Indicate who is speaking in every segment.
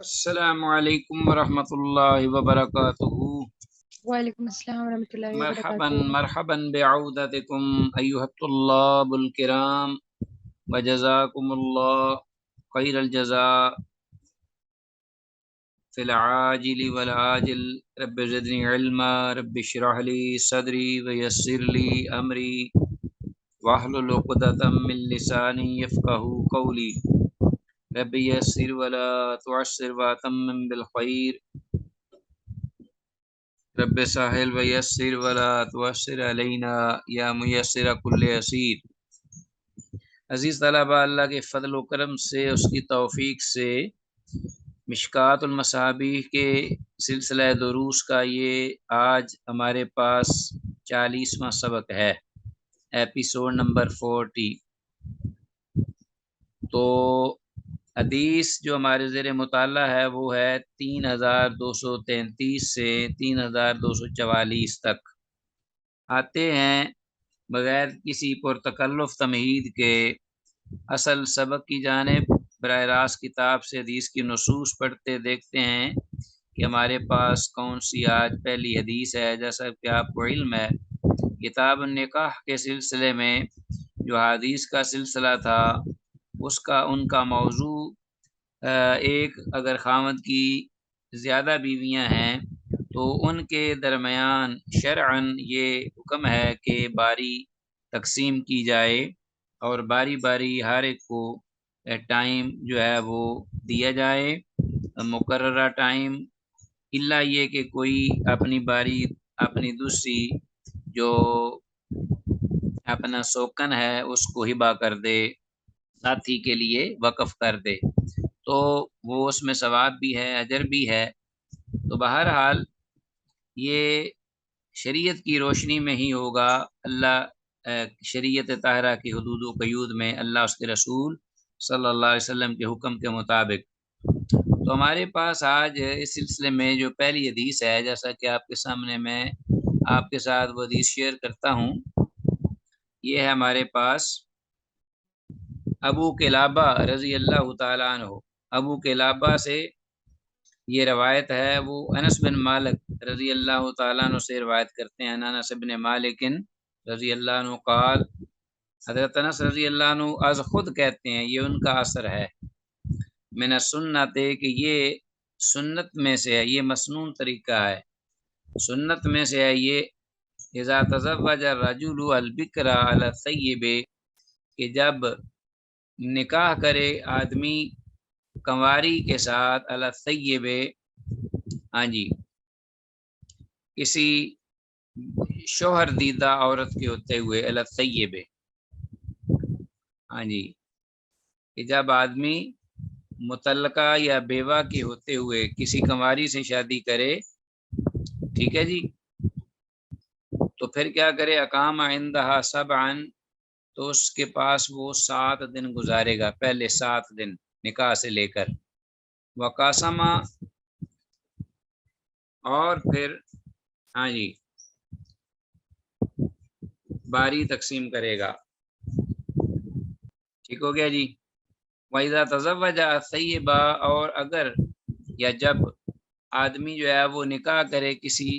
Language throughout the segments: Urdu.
Speaker 1: السلام علیکم ورحمۃ اللہ وبرکاتہ۔
Speaker 2: وعلیکم السلام ورحمۃ اللہ
Speaker 1: مرحبا
Speaker 2: وبرکاتہ۔
Speaker 1: مرحبا بعودتکم ایھا الطلاب الکرام وجزاکم اللہ خیر الجزاء فی العاجل والعاجل۔ رب زدنی علما، رب اشرح لی صدری ویسر لی امری واحلل عقدۃ من لسانی یفقهوا قولی۔ رب یسر ولا تعسر وتمم بالخیر۔ رب ساحل ویسر ولا توسر علینا یا میسر کل یسیر۔ عزیز طلبہ، اللہ کے فضل و کرم سے، اس کی توفیق سے مشکوٰۃ المصابیح کے سلسلہ دروس کا یہ آج ہمارے پاس 40واں سبق ہے، ایپیسوڈ نمبر 40۔ تو حدیث جو ہمارے زیر مطالعہ ہے وہ ہے 3233 سے 3244 تک۔ آتے ہیں بغیر کسی پرتکلف تمہید کے اصل سبق کی جانب۔ براہ راست کتاب سے حدیث کی نصوص پڑھتے دیکھتے ہیں کہ ہمارے پاس کون سی آج پہلی حدیث ہے۔ جیسا کہ آپ کو علم ہے، کتاب النکاح کے سلسلے میں جو حدیث کا سلسلہ تھا ان کا موضوع ایک اگر خاوند کی زیادہ بیویاں ہیں تو ان کے درمیان شرعاً یہ حکم ہے کہ باری تقسیم کی جائے اور باری باری ہر ایک کو ٹائم جو ہے وہ دیا جائے، مقررہ ٹائم، الا یہ کہ کوئی اپنی باری اپنی دوسری جو اپنا سوکن ہے اس کو ہبہ کر دے، ساتھی کے لیے وقف کر دے، تو وہ اس میں ثواب بھی ہے، اجر بھی ہے۔ تو بہرحال یہ شریعت کی روشنی میں ہی ہوگا، اللہ شریعت طاہرہ کی حدود و قیود میں، اللہ اس کے رسول صلی اللہ علیہ وسلم کے حکم کے مطابق۔ تو ہمارے پاس آج اس سلسلے میں جو پہلی حدیث ہے، جیسا کہ آپ کے سامنے میں آپ کے ساتھ وہ حدیث شیئر کرتا ہوں، یہ ہے ہمارے پاس ابو قلابہ رضی اللہ تعالیٰ عنہ۔ ابو قلابہ سے یہ روایت ہے، وہ انس بن مالک رضی اللہ تعالیٰ عنہ سے روایت کرتے ہیں۔ انس بن مالک رضی اللہ عنہ قال، حضرت انس رضی اللہ عنہ از خود کہتے ہیں، یہ ان کا اثر ہے، من السنت، کہ یہ سنت میں سے ہے، یہ مسنون طریقہ ہے، سنت میں سے ہے یہ، اذا تزوج الرجل البکر علی الثیب، کہ جب نکاح کرے آدمی کنواری کے ساتھ، علی الثیب، ہاں جی، کسی شوہر دیدہ عورت کے ہوتے ہوئے، علی الثیب، ہاں جی، کہ جب آدمی متعلقہ یا بیوہ کے ہوتے ہوئے کسی کنواری سے شادی کرے، ٹھیک ہے جی، تو پھر کیا کرے، اقام عندہا سبعا، تو اس کے پاس وہ 7 دن گزارے گا، پہلے 7 دن نکاح سے لے کر، وقاسمہ، اور پھر ہاں جی باری تقسیم کرے گا، ٹھیک ہو گیا جی۔ وَإِذَا تَزَوَّجَ الثَّيِّبَ، اور اگر یا جب آدمی جو ہے وہ نکاح کرے کسی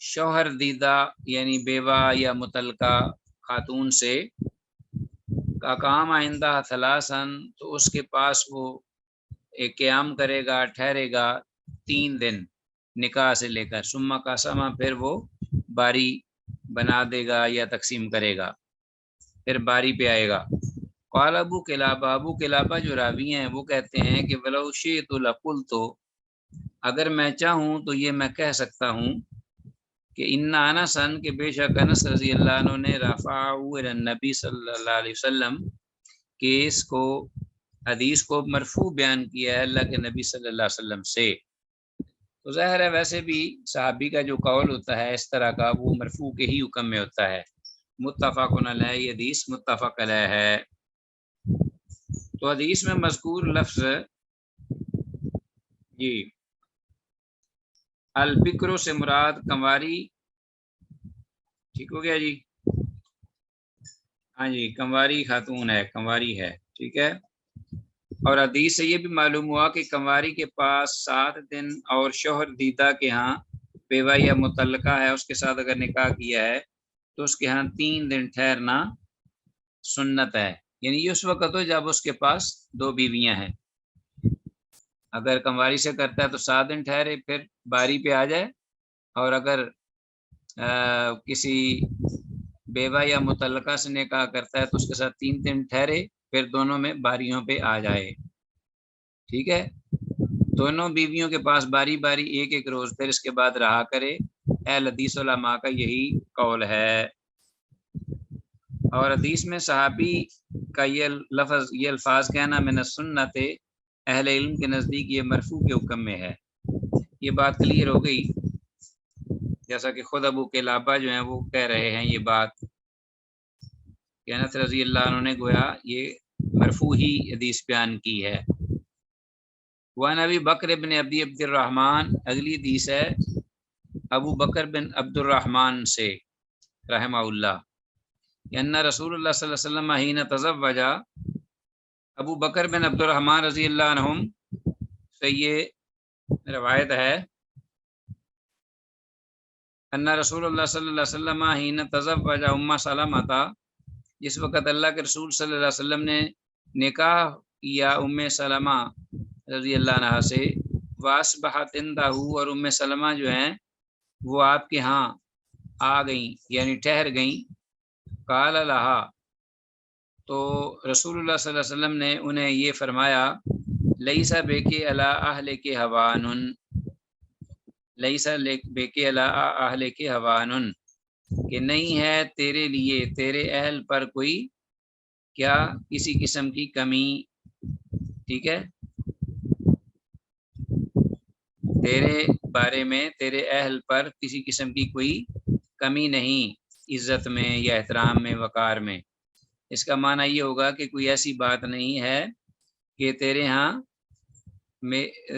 Speaker 1: شوہر دیدہ یعنی بیوہ یا متعلقہ خاتون سے، کا کام آئندہ ثلاثاً، تو اس کے پاس وہ ایک قیام کرے گا، ٹھہرے گا 3 دن نکاح سے لے کر، ثم قسمہ، پھر وہ باری بنا دے گا یا تقسیم کرے گا، پھر باری پہ آئے گا۔ قال ابو قلابہ، ابو قلابہ جو راوی ہیں وہ کہتے ہیں کہ ولو شئت لقلت، اگر میں چاہوں تو یہ میں کہہ سکتا ہوں کہ ان انسن، کہ بے شک انس رضی اللہ عنہ نے رفعہ الی النبی صلی اللہ علیہ وسلم، کہ اس کو حدیث کو مرفوع بیان کیا ہے اللہ کے نبی صلی اللہ علیہ وسلم سے۔ تو ظاہر ہے ویسے بھی صحابی کا جو قول ہوتا ہے اس طرح کا، وہ مرفوع کے ہی حکم میں ہوتا ہے۔ متفق علیہ، یہ حدیث متفق علیہ ہے۔ تو حدیث میں مذکور لفظ جی البکرو سے مراد کنواری، ٹھیک ہو گیا جی، ہاں جی، کنواری خاتون ہے، کنواری ہے، ٹھیک ہے۔ اور حدیث سے یہ بھی معلوم ہوا کہ کنواری کے پاس 7 دن اور شوہر دیدہ کے ہاں بیوہ یا متعلقہ ہے اس کے ساتھ اگر نکاح کیا ہے تو اس کے ہاں 3 دن ٹھہرنا سنت ہے، یعنی یہ اس وقت ہو جب اس کے پاس 2 بیویاں ہیں۔ اگر کنواری سے کرتا ہے تو 7 دن ٹھہرے پھر باری پہ آ جائے، اور اگر کسی بیوہ یا متعلقہ سے نکاح کرتا ہے تو اس کے ساتھ 3 دن ٹھہرے پھر دونوں میں باریوں پہ آ جائے، ٹھیک ہے۔ دونوں بیویوں کے پاس باری باری ایک ایک روز پھر اس کے بعد رہا کرے، اہل حدیث علماء کا یہی قول ہے۔ اور حدیث میں صحابی کا یہ الفاظ کہنا من السنت اہل علم کے نزدیک یہ مرفوع کے حکم میں ہے۔ یہ بات کلیئر ہو گئی، جیسا کہ خود ابو قلابہ جو ہیں وہ کہہ رہے ہیں یہ بات کہ انس رضی اللہ عنہ نے گویا یہ مرفوع ہی حدیث بیان کی ہے۔ وعن ابی بکر بن ابی عبد الرحمن، اگلی حدیث ہے ابو بکر بن عبد الرحمن سے رحمہ اللہ، ان رسول اللہ صلی اللہ علیہ وسلم حین تزوجا، ابو بکر بن عبد الرحمن رضی اللہ عنہم سے یہ روایت ہے ان رسول اللہ صلی اللہ علیہ وسلم حین تزوج ام سلمہ، جس وقت اللہ کے رسول صلی اللہ علیہ وسلم نے نکاح کیا ام سلمہ رضی اللہ عنہ سے، واصبحت عندہ، اور ام سلمہ جو ہیں وہ آپ کے ہاں آ گئیں یعنی ٹھہر گئیں، قال لہا، تو رسول اللہ صلی اللہ علیہ وسلم نے انہیں یہ فرمایا، لیسا بیکی علی اہل کے ہوانن، لیسا بیکی علی اہل کے ہوانن، کہ نہیں ہے تیرے لیے تیرے اہل پر کوئی کیا کسی قسم کی کمی، ٹھیک ہے، تیرے بارے میں تیرے اہل پر کسی قسم کی کوئی کمی نہیں، عزت میں یا احترام میں وقار میں۔ اس کا معنی یہ ہوگا کہ کوئی ایسی بات نہیں ہے کہ تیرے ہاں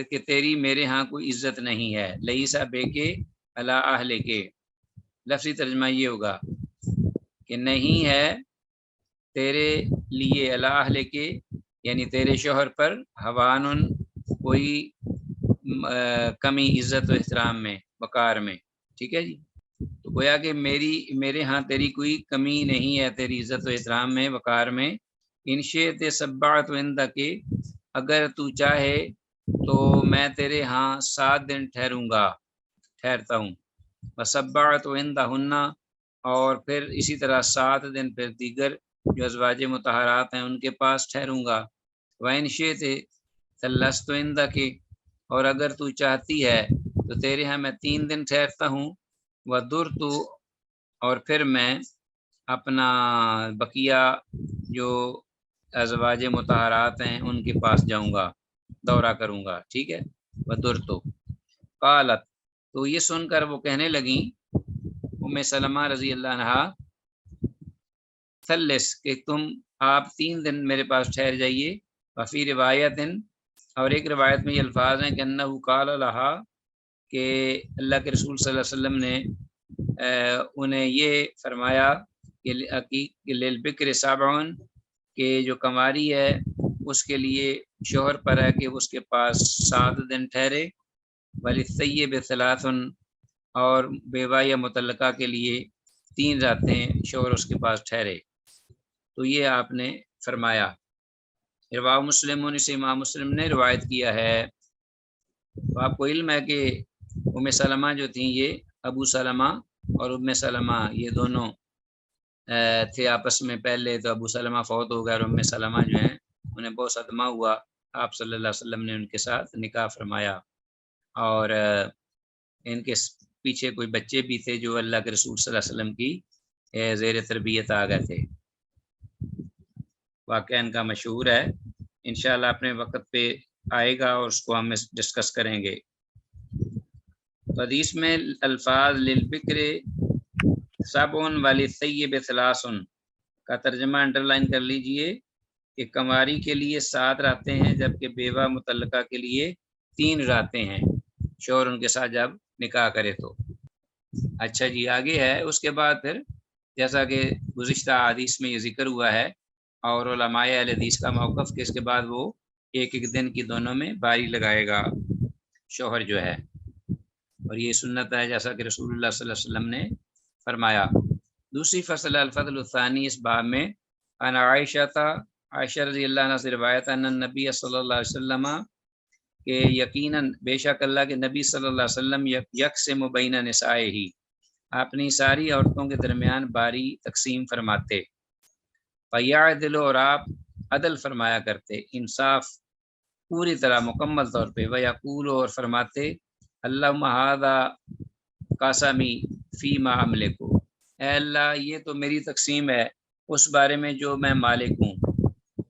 Speaker 1: کہ تیری میرے ہاں کوئی عزت نہیں ہے، لیسا بے کے علی اہل کے، لفظی ترجمہ یہ ہوگا کہ نہیں ہے تیرے لیے علی اہل کے، یعنی تیرے شوہر پر ہوانن کوئی کمی عزت و احترام میں وقار میں، ٹھیک ہے جی۔ تو گویا کہ میرے ہاں تیری کوئی کمی نہیں ہے تیری عزت و احترام میں وقار میں، ان شئت سبعت عندک، اگر تو چاہے تو میں تیرے ہاں 7 دن ٹھہرتا ہوں، وسبعت عندہن، اور پھر اسی طرح 7 دن پھر دیگر جو ازواج مطہرات ہیں ان کے پاس ٹھہروں گا، وَإِن شئت ثلثت عندک، اور اگر تو چاہتی ہے تو تیرے ہاں میں 3 دن ٹھہرتا ہوں، وَدُرْتُ، اور پھر میں اپنا بقیہ جو ازواج مطہرات ہیں ان کے پاس جاؤں گا، دورہ کروں گا، ٹھیک ہے۔ وَدُرْتُ قالت، تو یہ سن کر وہ کہنے لگیں ام سلمہ رضی اللہ عنہا، ثلث، کہ آپ 3 دن میرے پاس ٹھہر جائیے، وفی روایت، اور ایک روایت میں یہ الفاظ ہیں کہ انہو قال لہا، کہ اللہ کے رسول صلی اللہ علیہ وسلم نے انہیں یہ فرمایا کہ للبکر سبعن، کہ جو کنواری ہے اس کے لیے شوہر پر ہے کہ اس کے پاس 7 دن ٹھہرے، وللثیب ثلاث، اور بیوہ یا مطلقہ کے لیے 3 راتیں شوہر اس کے پاس ٹھہرے، تو یہ آپ نے فرمایا۔ رواه مسلم، اسے امام مسلم نے روایت کیا ہے۔ تو آپ کو علم ہے کہ ام سلمہ جو تھیں یہ ابو سلمہ اور ام سلمہ یہ دونوں تھے آپس میں، پہلے تو ابو سلمہ فوت ہو گئے اور ام سلمہ جو ہیں انہیں بہت صدمہ ہوا، آپ صلی اللہ علیہ وسلم نے ان کے ساتھ نکاح فرمایا، اور ان کے پیچھے کوئی بچے بھی تھے جو اللہ کے رسول صلی اللہ علیہ وسلم کی زیر تربیت آ گئے تھے۔ واقعہ ان کا مشہور ہے، انشاءاللہ اپنے وقت پہ آئے گا اور اس کو ہم ڈسکس کریں گے۔ تو حدیث میں الفاظ للبکر سبعن وللثیب ثلاث کا ترجمہ انڈر لائن کر لیجئے کہ کنواری کے لیے 7 راتیں ہیں جبکہ بیوہ مطلقہ کے لیے 3 راتیں ہیں، شوہر ان کے ساتھ جب نکاح کرے تو۔ اچھا جی، آگے ہے اس کے بعد پھر جیسا کہ گزشتہ حدیث میں یہ ذکر ہوا ہے اور علماء اہل حدیث کا موقف کہ اس کے بعد وہ ایک ایک دن کی دونوں میں باری لگائے گا شوہر جو ہے، اور یہ سنت ہے جیسا کہ رسول اللہ صلی اللہ علیہ وسلم نے فرمایا۔ دوسری فصل الفضل الثانی اس باب میں، ان عائشہ رضی اللہ عنہ سے روایت ان النبی صلی اللہ علیہ وسلم کہ یقیناً بے شک اللہ کے نبی صلی اللہ علیہ وسلم یقسم بین نسائہ اپنی ساری عورتوں کے درمیان باری تقسیم فرماتے، فیعدل اور آپ عدل فرمایا کرتے، انصاف پوری طرح مکمل طور پہ، ویقول اور فرماتے اللہم ھذا قاسمی فیما املک، اے اللہ یہ تو میری تقسیم ہے اس بارے میں جو میں مالک ہوں،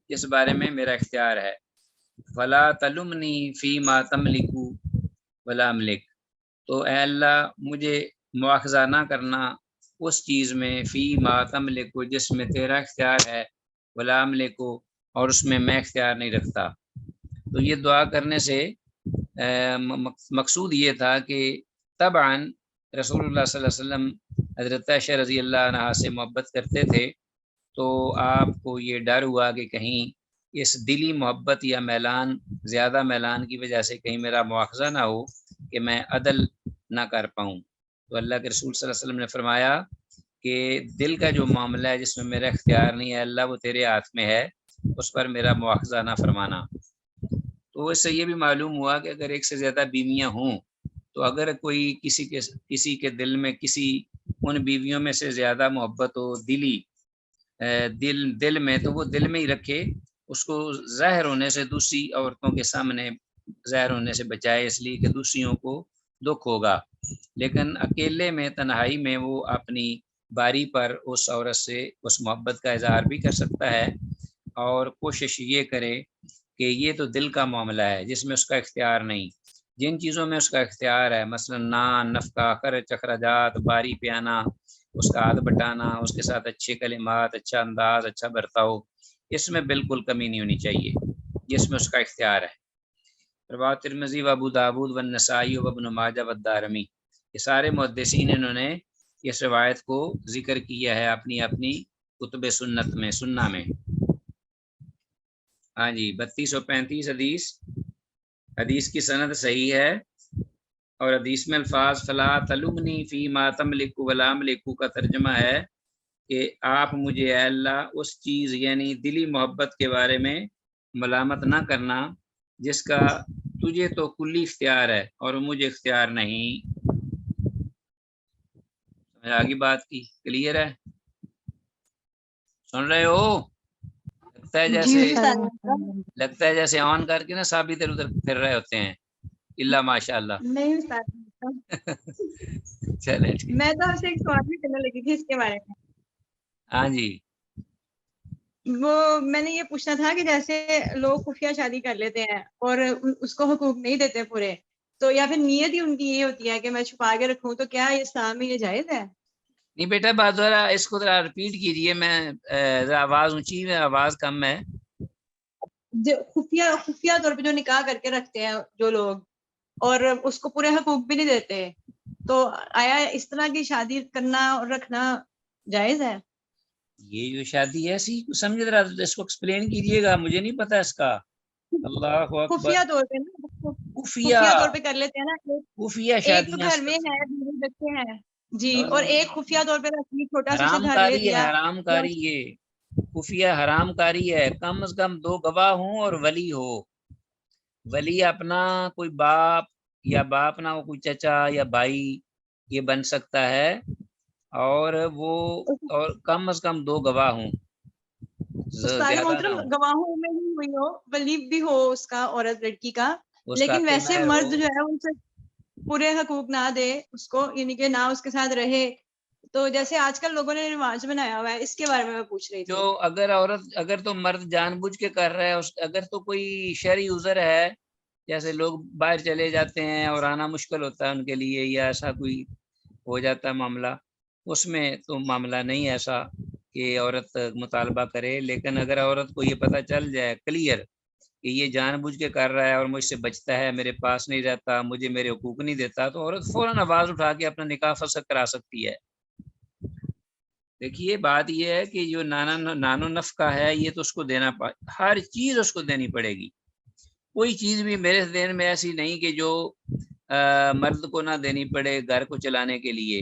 Speaker 1: جس بارے میں میرا اختیار ہے، ولا تلمنی فیما تملک ولا املک، تو اے اللہ مجھے مواخذہ نہ کرنا اس چیز میں فیما تملک جس میں تیرا اختیار ہے، ولا املک اور اس میں میں اختیار نہیں رکھتا۔ تو یہ دعا کرنے سے مقصود یہ تھا کہ طبعاً رسول اللہ صلی اللہ علیہ وسلم حضرت عائشہ رضی اللہ عنہا سے محبت کرتے تھے، تو آپ کو یہ ڈر ہوا کہ کہیں اس دلی محبت یا میلان، زیادہ میلان کی وجہ سے کہیں میرا مواخذہ نہ ہو کہ میں عدل نہ کر پاؤں۔ تو اللہ کے رسول صلی اللہ علیہ وسلم نے فرمایا کہ دل کا جو معاملہ ہے جس میں میرا اختیار نہیں ہے اللہ، وہ تیرے ہاتھ میں ہے، اس پر میرا مواخذہ نہ فرمانا۔ تو اس سے یہ بھی معلوم ہوا کہ اگر ایک سے زیادہ بیویاں ہوں تو اگر کوئی کسی کے دل میں کسی ان بیویوں میں سے زیادہ محبت ہو دل میں، تو وہ دل میں ہی رکھے، اس کو ظاہر ہونے سے، دوسری عورتوں کے سامنے ظاہر ہونے سے بچائے، اس لیے کہ دوسریوں کو دکھ ہوگا، لیکن اکیلے میں تنہائی میں وہ اپنی باری پر اس عورت سے اس محبت کا اظہار بھی کر سکتا ہے، اور کوشش یہ کرے کہ یہ تو دل کا معاملہ ہے جس میں اس کا اختیار نہیں، جن چیزوں میں اس کا اختیار ہے مثلا نان، نفقہ، خرچ، اخراجات، باری پیانا، اس کا ہاتھ بٹانا، اس کے ساتھ اچھے کلمات، اچھا انداز، اچھا برتاؤ، اس میں بالکل کمی نہیں ہونی چاہیے جس میں اس کا اختیار ہے۔ رواه ترمذی و ابو داود و النسائی و ابن ماجہ و الدارمی، یہ سارے محدثین انہوں نے اس روایت کو ذکر کیا ہے اپنی اپنی کتب سنت میں، سنہ میں۔ ہاں جی، 3235 حدیث کی سند صحیح ہے، اور حدیث میں الفاظ فلا تلمنی فی ما تملک ولا املک کا ترجمہ ہے کہ آپ مجھے اے اللہ اس چیز یعنی دلی محبت کے بارے میں ملامت نہ کرنا جس کا تجھے تو کلی اختیار ہے اور مجھے اختیار نہیں۔ آگے بات کی کلیئر ہے؟ سن رہے ہو؟ لگتا ہے جیسے آن کر کے نا سب ادھر ادھر پھر رہے ہوتے ہیں، اللہ ماشاء اللہ۔
Speaker 3: نہیں
Speaker 1: چلے
Speaker 3: میں تو آپ سے ایک سوال بھی کرنے لگی تھی اس کے بارے میں۔
Speaker 1: ہاں جی،
Speaker 3: وہ میں نے یہ پوچھنا تھا کہ جیسے لوگ خفیہ شادی کر لیتے ہیں اور اس کو حقوق نہیں دیتے پورے، تو یا پھر نیت ہی ان کی یہ ہوتی ہے کہ میں چھپا کے رکھوں، تو کیا اسلام میں یہ جائز ہے؟
Speaker 1: نہیں بیٹا، بات ذرا اس کو ذرا ریپیٹ کیجئے، میں ذرا آواز اونچی ہے، آواز کم ہے۔
Speaker 3: جو خفیہ طور پہ جو نکاح کر کے رکھتے ہیں جو لوگ اور اس کو پورے حقوق بھی نہیں دیتے، تو آیا اس طرح کی شادی کرنا اور رکھنا جائز ہے؟
Speaker 1: یہ جو شادی ہے ایسی سمجھے، ذرا اس کو ایکسپلین کیجئے گا، مجھے نہیں پتا اس کا۔ اللہ اکبر،
Speaker 3: خفیہ طور پہ نا،
Speaker 1: خفیہ
Speaker 3: خفیہ طور پہ کر لیتے ہیں نا،
Speaker 1: خفیہ
Speaker 3: ایک تو
Speaker 1: شادیاں
Speaker 3: گھر میں ہے، بیوی بچے ہیں جی، اور ایک خفیہ طور پہ رکھنی، چھوٹا سا
Speaker 1: حرام
Speaker 3: گھر لے
Speaker 1: کاری ہے،
Speaker 3: لیا۔
Speaker 1: حرام کاری، یہ خفیہ حرام کاری ہے۔ کم از کم 2 گواہ ہوں اور ولی ہو، ولی اپنا کوئی باپ یا باپ نہ ہو کوئی چچا یا بھائی یہ بن سکتا ہے، اور وہ اور کم از کم 2 گواہ ہوں،
Speaker 3: استاد
Speaker 1: زیادہ نہ
Speaker 3: محترم
Speaker 1: ہو،
Speaker 3: گواہوں میں ہی ہوئی ہو، ولی بھی ہو اس کا، عورت لڑکی کا،
Speaker 1: اس کا
Speaker 3: لیکن
Speaker 1: حق
Speaker 3: ویسے
Speaker 1: مہر
Speaker 3: مرد
Speaker 1: ہو۔
Speaker 3: جو ہے ان سے پورے حقوق نہ دے اس کو، یعنی کہ نہ اس کے ساتھ رہے، تو جیسے آج کل لوگوں نے رواج بنایا ہوا ہے، اس کے بارے میں پوچھ رہی
Speaker 1: جو
Speaker 3: تھی۔
Speaker 1: اگر تو مرد جان بوجھ کے کر رہا ہے، اگر تو کوئی شرعی عذر ہے، جیسے لوگ باہر چلے جاتے ہیں اور آنا مشکل ہوتا ہے ان کے لیے، یا ایسا کوئی ہو جاتا ہے معاملہ، اس میں تو معاملہ نہیں ایسا کہ عورت مطالبہ کرے، لیکن اگر عورت کو یہ پتہ چل جائے کلیئر کہ یہ جان بوجھ کے کر رہا ہے اور مجھ سے بچتا ہے، میرے پاس نہیں رہتا، مجھے میرے حقوق نہیں دیتا، تو عورت فوراً آواز اٹھا کے اپنا نکاح فسخ کرا سکتی ہے۔ دیکھیے بات یہ ہے کہ جو نانو نفقہ ہے یہ تو اس کو دینا ہر چیز اس کو دینی پڑے گی، کوئی چیز بھی میرے ذہن میں ایسی نہیں کہ جو مرد کو نہ دینی پڑے گھر کو چلانے کے لیے،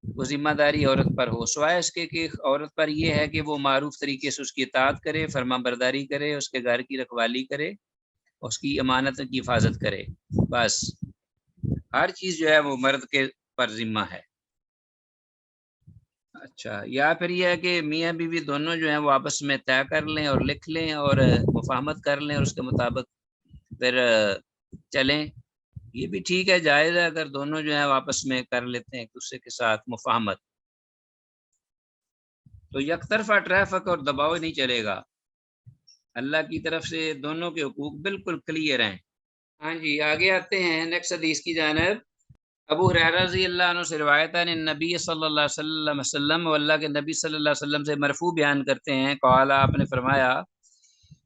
Speaker 1: وہ ذمہ داری عورت پر ہو، سوائے اس کے کہ عورت پر یہ ہے کہ وہ معروف طریقے سے اس کی اطاعت کرے، فرما برداری کرے، اس کے گھر کی رکھوالی کرے، اس کی امانت کی حفاظت کرے، بس ہر چیز جو ہے وہ مرد کے پر ذمہ ہے۔ اچھا، یا پھر یہ ہے کہ میاں بیوی دونوں جو ہیں وہ آپس میں طے کر لیں اور لکھ لیں اور مفاہمت کر لیں اور اس کے مطابق پھر چلیں، یہ بھی ٹھیک ہے، جائز ہے اگر دونوں جو ہیں آپس میں کر لیتے ہیں ایک دوسرے کے ساتھ مفاہمت، تو یک طرفہ ٹریفک اور دباؤ نہیں چلے گا، اللہ کی طرف سے دونوں کے حقوق بالکل کلیئر ہیں۔ ہاں جی، آگے آتے ہیں نیکسٹ حدیث کی جانب۔ ابو ہریرہ رضی اللہ عنہ سے روایت ہے، نبی صلی اللہ علیہ وسلم، و اللہ کے نبی صلی اللہ علیہ وسلم سے مرفوع بیان کرتے ہیں، قال، آپ نے فرمایا،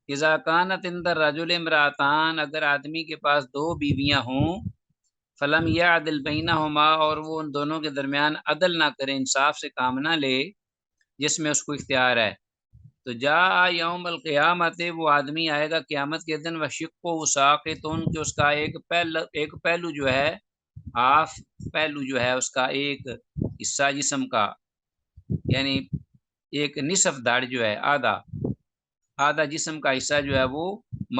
Speaker 1: اذا کانت عند الرجل امرأتان، اگر آدمی کے پاس دو بیویاں ہوں، فلم یعدل بینہما، اور وہ ان دونوں کے درمیان عدل نہ کرے، انصاف سے کام نہ لے جس میں اس کو اختیار ہے، تو جاء یوم القیامت، وہ آدمی آئے گا قیامت کے دن، وشقہ ساقطن، کہ اس کا ایک پہلو جو ہے، ہاف پہلو جو ہے اس کا ایک حصہ جسم کا، یعنی ایک نصف داڑھ جو ہے، آدھا جسم کا حصہ جو ہے وہ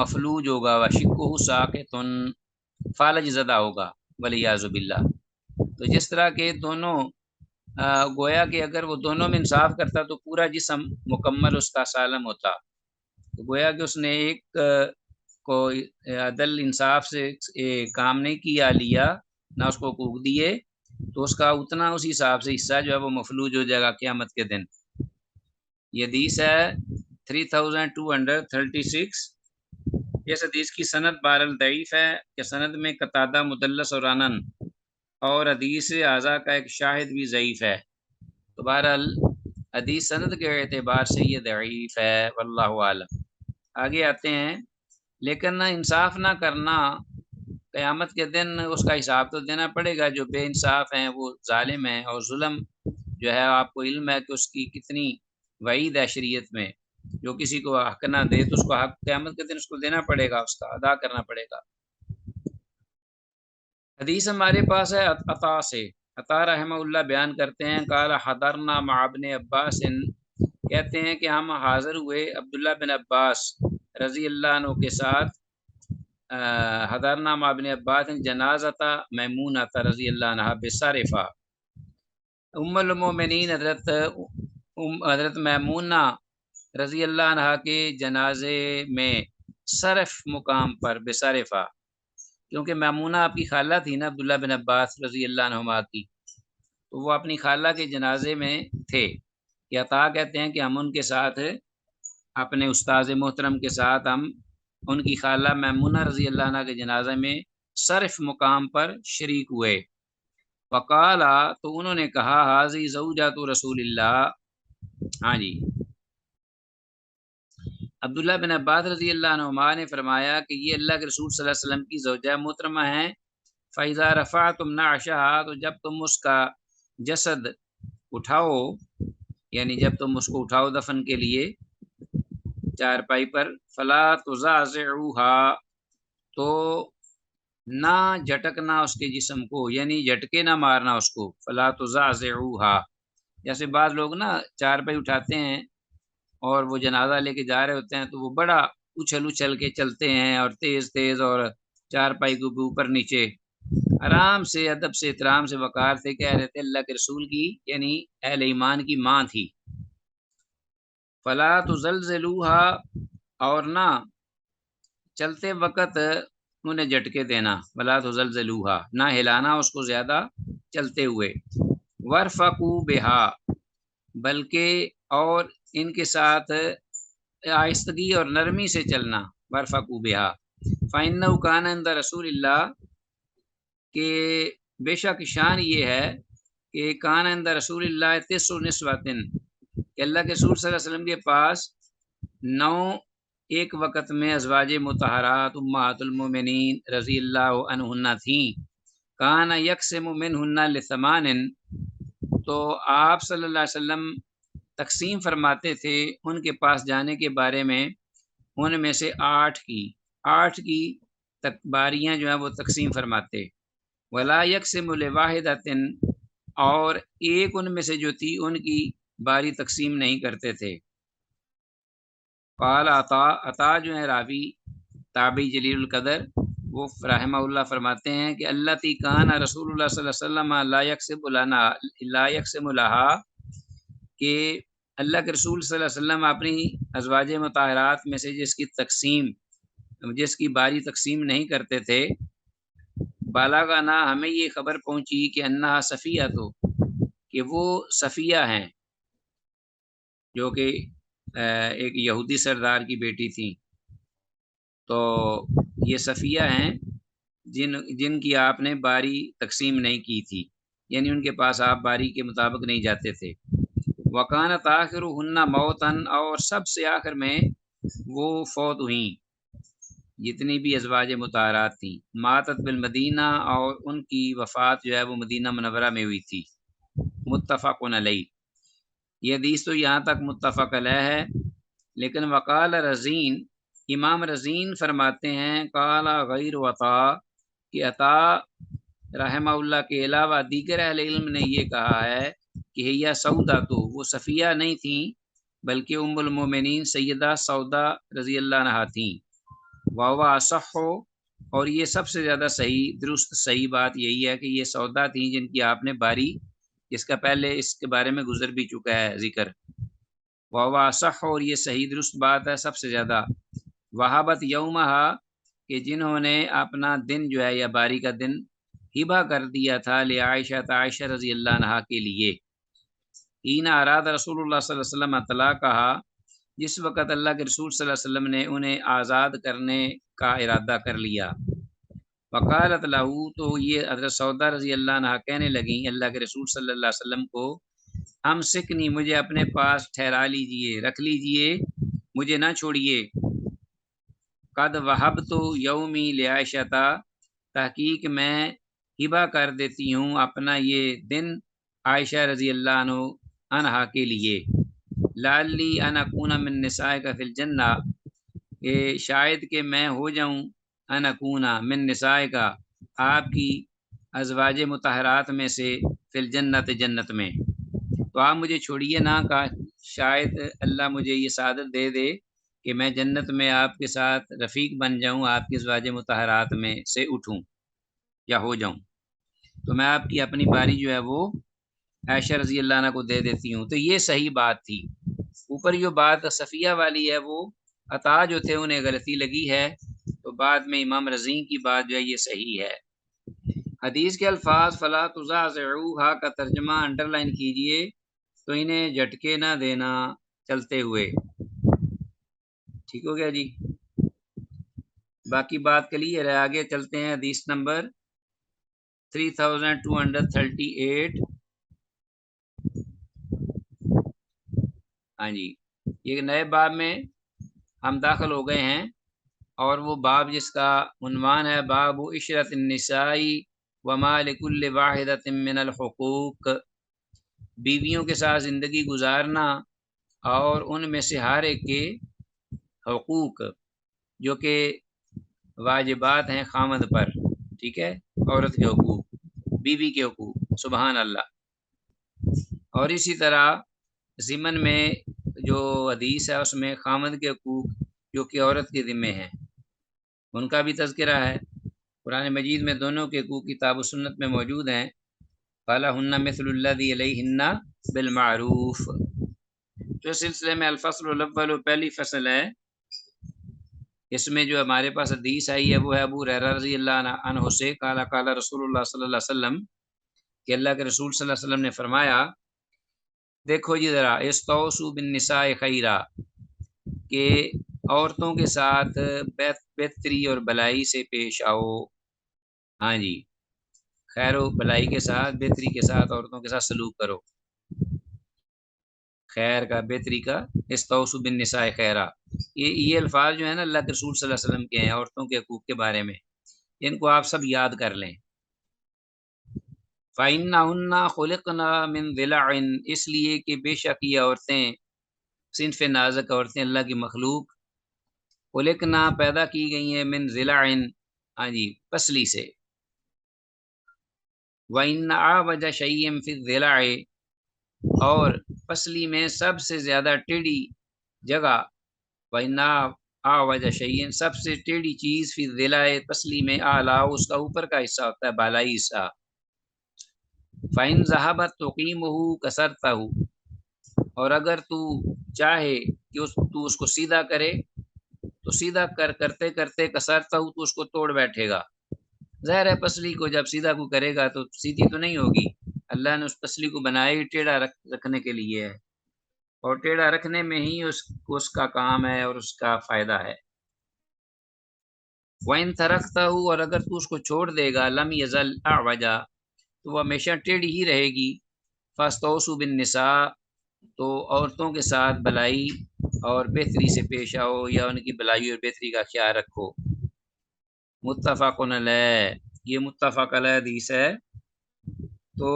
Speaker 1: مفلوج ہوگا، وشقہ ساقطن، فالج زدہ ہوگا، والعیاذ باللہ۔ تو جس طرح کے دونوں گویا کہ اگر وہ دونوں میں انصاف کرتا تو پورا جسم مکمل اس کا سالم ہوتا، تو گویا کہ اس نے ایک کو عدل انصاف سے کام نہیں کیا، لیا نہ اس کو حقوق دیے، تو اس کا اتنا اس حساب سے حصہ جو ہے وہ مفلوج ہو جائے گا قیامت کے دن۔ یہ حدیث ہے 3236۔ اس حدیث کی سند بہرحال ضعیف ہے کہ سند میں قتادہ، مدلس اور انن، اور حدیث اعضاء کا ایک شاہد بھی ضعیف ہے، تو بہرحال حدیث سند کے اعتبار سے یہ ضعیف ہے، واللہ عالم۔ آگے آتے ہیں، لیکن نہ انصاف نہ کرنا، قیامت کے دن اس کا حساب تو دینا پڑے گا، جو بے انصاف ہیں وہ ظالم ہیں، اور ظلم جو ہے آپ کو علم ہے کہ اس کی کتنی وعید ہے شریعت میں، جو کسی کو حق نہ دے تو اس کو حق قیامت کے دن اس کو دینا پڑے گا، اس کا ادا کرنا پڑے گا۔ حدیث ہمارے پاس ہے عطا سے، عطا رحمہ اللہ بیان کرتے ہیں، قال حضرنا مع ابن عباس، کہتے ہیں کہ ہم حاضر ہوئے عبداللہ بن عباس رضی اللہ عنہ کے ساتھ، حضرنا مع ابن عباس جنازۃ میمونہ رضی اللہ عنہ بصرفہ، ام المومنین حضرت میمونہ رضی اللہ عنہ کے جنازے میں، صرف مقام پر، بصرفہ، کیونکہ میمونہ آپ کی خالہ تھی نا عبداللہ بن عباس رضی اللہ عنہما کی، تو وہ اپنی خالہ کے جنازے میں تھے۔ یہ عطا کہتے ہیں کہ ہم ان کے ساتھ، اپنے استاذ محترم کے ساتھ، ہم ان کی خالہ میمونہ رضی اللہ عنہ کے جنازے میں صرف مقام پر شریک ہوئے۔ وقالا، تو انہوں نے کہا، حاضی زوجات رسول اللہ، ہاں جی، عبداللہ بن عباس رضی اللہ عنہما نے فرمایا کہ یہ اللہ کے رسول صلی اللہ علیہ وسلم کی زوجہ محترمہ ہیں، فَإِذَا رَفَعْتُمْ نَعْشَهَا، تو جب تم اس کا جسد اٹھاؤ، یعنی جب تم اس کو اٹھاؤ دفن کے لیے چارپائی پر، فَلَا تُزَعْزِعُوهَا، تو نہ جھٹکنا اس کے جسم کو، یعنی جھٹکے نہ مارنا اس کو، فَلَا تُزَعْزِعُوهَا، جیسے بعض لوگ نا چارپائی اٹھاتے ہیں اور وہ جنازہ لے کے جا رہے ہوتے ہیں تو وہ بڑا اچھل کے چلتے ہیں اور تیز تیز، اور چارپائی کو بھی اوپر نیچے، آرام سے، ادب سے، احترام سے، وقار سے کہہ رہے تھے، اللہ کے رسول کی یعنی اہل ایمان کی ماں تھی۔ فلا تزلزلوها، اور نہ چلتے وقت انہیں جھٹکے دینا، فلا تزلزلوها، نہ ہلانا اس کو زیادہ چلتے ہوئے، ورفقوا بها، بلکہ اور ان کے ساتھ آہستگی اور نرمی سے چلنا، ورفقوا بها، فإنه كان عند رسول اللہ، کہ بے شک شان یہ ہے کہ کان عند رسول اللہ 9 نسوۃ، کہ اللہ کے رسول صلی اللہ علیہ وسلم کے پاس 9 ایک وقت میں ازواج مطہرات امہات المومنین رضی اللہ عنہن تھیں، کان یقسم منہن ل8، تو آپ صلی اللہ علیہ وسلم تقسیم فرماتے تھے ان کے پاس جانے کے بارے میں، ان میں سے 8 کی باریاں جو ہیں وہ تقسیم فرماتے، ولا یقسم لواحدۃ، اور ایک ان میں سے جو تھی ان کی باری تقسیم نہیں کرتے تھے۔ قال عطا جو ہے راوی تابعی جلیل القدر، وہ رحمہ اللہ فرماتے ہیں کہ اللہ تی کان رسول اللہ صلی اللہ علیہ وسلم لا یقسم لہا، کہ اللہ کے رسول صلی اللہ علیہ وسلم اپنی ازواج مطہرات میں سے جس کی باری تقسیم نہیں کرتے تھے، بالاغنا ہمیں یہ خبر پہنچی کہ انہا صفیہ، تو کہ وہ صفیہ ہیں، جو کہ ایک یہودی سردار کی بیٹی تھی، تو یہ صفیہ ہیں جن کی آپ نے باری تقسیم نہیں کی تھی، یعنی ان کے پاس آپ باری کے مطابق نہیں جاتے تھے۔ وکانت آخرہن موتاً، اور سب سے آخر میں وہ فوت ہوئیں جتنی بھی ازواج مطہرات تھیں، ماتت بالمدینہ، اور ان کی وفات جو ہے وہ مدینہ منورہ میں ہوئی تھی۔ متفق علیہ، یہ حدیث تو یہاں تک متفق علیہ ہے، لیکن وقال رزین، امام رزین فرماتے ہیں، قال غیر عطا، کہ عطا رحمہ اللہ کے علاوہ دیگر اہل علم نے یہ کہا ہے کہ ہیہ سودا، تو وہ صفیہ نہیں تھیں بلکہ ام المومنین سیدہ سودا رضی اللہ عنہا تھیں۔ واہ اصح، اور یہ سب سے زیادہ درست صحیح بات یہی ہے کہ یہ سودا تھیں جن کی آپ نے باری، جس کا پہلے اس کے بارے میں گزر بھی چکا ہے ذکر۔ واہ اصح، اور یہ صحیح درست بات ہے سب سے زیادہ۔ وہابت یومہا، کہ جنہوں نے اپنا دن جو ہے یا باری کا دن ہبہ کر دیا تھا لعائشہ، عائشہ رضی اللہ عنہا کے لیے۔ حین اراد رسول اللہ صلی اللہ علیہ وسلم طلاقہا، جس وقت اللہ کے رسول صلی اللہ علیہ وسلم نے انہیں آزاد کرنے کا ارادہ کر لیا۔ وقالت لہو، تو یہ حضرت سودا رضی اللہ عنہا کہنے لگیں اللہ کے رسول صلی اللہ علیہ وسلم کو، ہم سکنی، مجھے اپنے پاس ٹھہرا لیجئے، رکھ لیجئے، مجھے نہ چھوڑیے۔ قد وہبت یومی لعائشہ، تحقیق میں ہبہ کر دیتی ہوں اپنا یہ دن عائشہ رضی اللہ عنہا کے لیے۔ لعلی ان اکون من نسائک فی الجنہ، کہ شاید کہ میں ہو جاؤں ان اکون من نسائک، آپ کی ازواج مطہرات میں سے، فی الجنت، جنت میں، تو آپ مجھے چھوڑیے نہ، کا شاید اللہ مجھے یہ سعادت دے دے کہ میں جنت میں آپ کے ساتھ رفیق بن جاؤں، آپ کی ازواج مطہرات میں سے اٹھوں یا ہو جاؤں، تو میں آپ کی اپنی باری جو ہے وہ عائشہ رضی اللہ عنہ کو دے دیتی ہوں۔ تو یہ صحیح بات تھی۔ اوپر جو بات صفیہ والی ہے وہ عطا جو تھے انہیں غلطی لگی ہے، تو بعد میں امام رزین کی بات جو ہے یہ صحیح ہے۔ حدیث کے الفاظ فلا تزعزعوها کا ترجمہ انڈر لائن کیجئے، تو انہیں جھٹکے نہ دینا چلتے ہوئے۔ ٹھیک ہو گیا جی، باقی بات کلیئر ہے۔ آگے چلتے ہیں حدیث نمبر 3238۔ ہاں جی، یہ نئے باب میں ہم داخل ہو گئے ہیں، اور وہ باب جس کا عنوان ہے باب عشرت النساء وما لکل واحدۃ من الحقوق، بیویوں کے ساتھ زندگی گزارنا اور ان میں سے ہر ایک کے حقوق جو کہ واجبات ہیں خامد پر، ٹھیک ہے، عورت کے حقوق، بیوی کے حقوق، سبحان اللہ۔ اور اسی طرح ضمن میں جو حدیث ہے اس میں خامد کے حقوق جو کہ عورت کے ذمے ہیں ان کا بھی تذکرہ ہے۔ قرآن مجید میں دونوں کے حقوق کتاب و سنت میں موجود ہیں۔ فَلَهُنَّ مِثْلُ الَّذِي عَلَيْهِنَّ بِالْمَعْرُوفِ، تو اس سلسلے میں الفصل الاول، پہلی فصل ہے، اس میں جو ہمارے پاس حدیث آئی ہے وہ ہے ابو ہریرہ رضی اللہ عنہ سے، قال قال رسول اللہ صلی اللہ علیہ وسلم، کہ اللہ کے رسول صلی اللہ علیہ وسلم نے فرمایا، دیکھو جی ذرا، استوصوا بالنساء خیرا، کہ عورتوں کے ساتھ بہتری اور بھلائی سے پیش آؤ۔ ہاں جی، خیر و بھلائی کے ساتھ، بہتری کے ساتھ عورتوں کے ساتھ سلوک کرو، خیر کا، بہتری کا، استوصوا بالنساء خیرا۔ یہ الفاظ جو ہیں نا اللہ کے رسول صلی اللہ علیہ وسلم کے ہیں عورتوں کے حقوق کے بارے میں، ان کو آپ سب یاد کر لیں۔ فَإِنَّهُنَّ خُلِقْنَ مِن ضِلَعٍ، اس لیے کہ بے شک یہ عورتیں، صنف نازک عورتیں، اللہ کی مخلوق، خلقنا پیدا کی گئی ہیں، من ضلع، ہاں جی پسلی سے. وَإِنَّ أَعْوَجَ شَيْءٍ فِي الضِّلَاعِ اور پسلی میں سب سے زیادہ ٹیڑھی جگہ، وَإِنَّ أَعْوَجَ شَيْءٍ سب سے ٹیڑھی چیز فی الضِّلَاعِ پسلی میں اعلیٰ اس کا اوپر کا حصہ ہوتا ہے، بالائی حصہ. فَإِنْ ذَهَبَتْ تُقِيمُهُ كَسَرْتَهُ اور اگر تو چاہے کہ تو اس کو سیدھا کرے تو سیدھا کرتے کرتے کسرتہ تو اس کو توڑ بیٹھے گا. ظاہر ہے پسلی کو جب سیدھا کو کرے گا تو سیدھی تو نہیں ہوگی. اللہ نے اس پسلی کو بنایا ہی ٹیڑھا رکھنے کے لیے ہے، اور ٹیڑھا رکھنے میں ہی اس کا کام ہے اور اس کا فائدہ ہے. وَإِن تَرَكْتَهُ اور اگر تو اس کو چھوڑ دے گا لم یزل اعوجا تو وہ ہمیشہ ٹیڑھی ہی رہے گی. فاستوصوا بالنساء تو عورتوں کے ساتھ بلائی اور بہتری سے پیش آؤ یا ان کی بلائی اور بہتری کا خیال رکھو. متفق علیہ، یہ متفق علیہ حدیث ہے. تو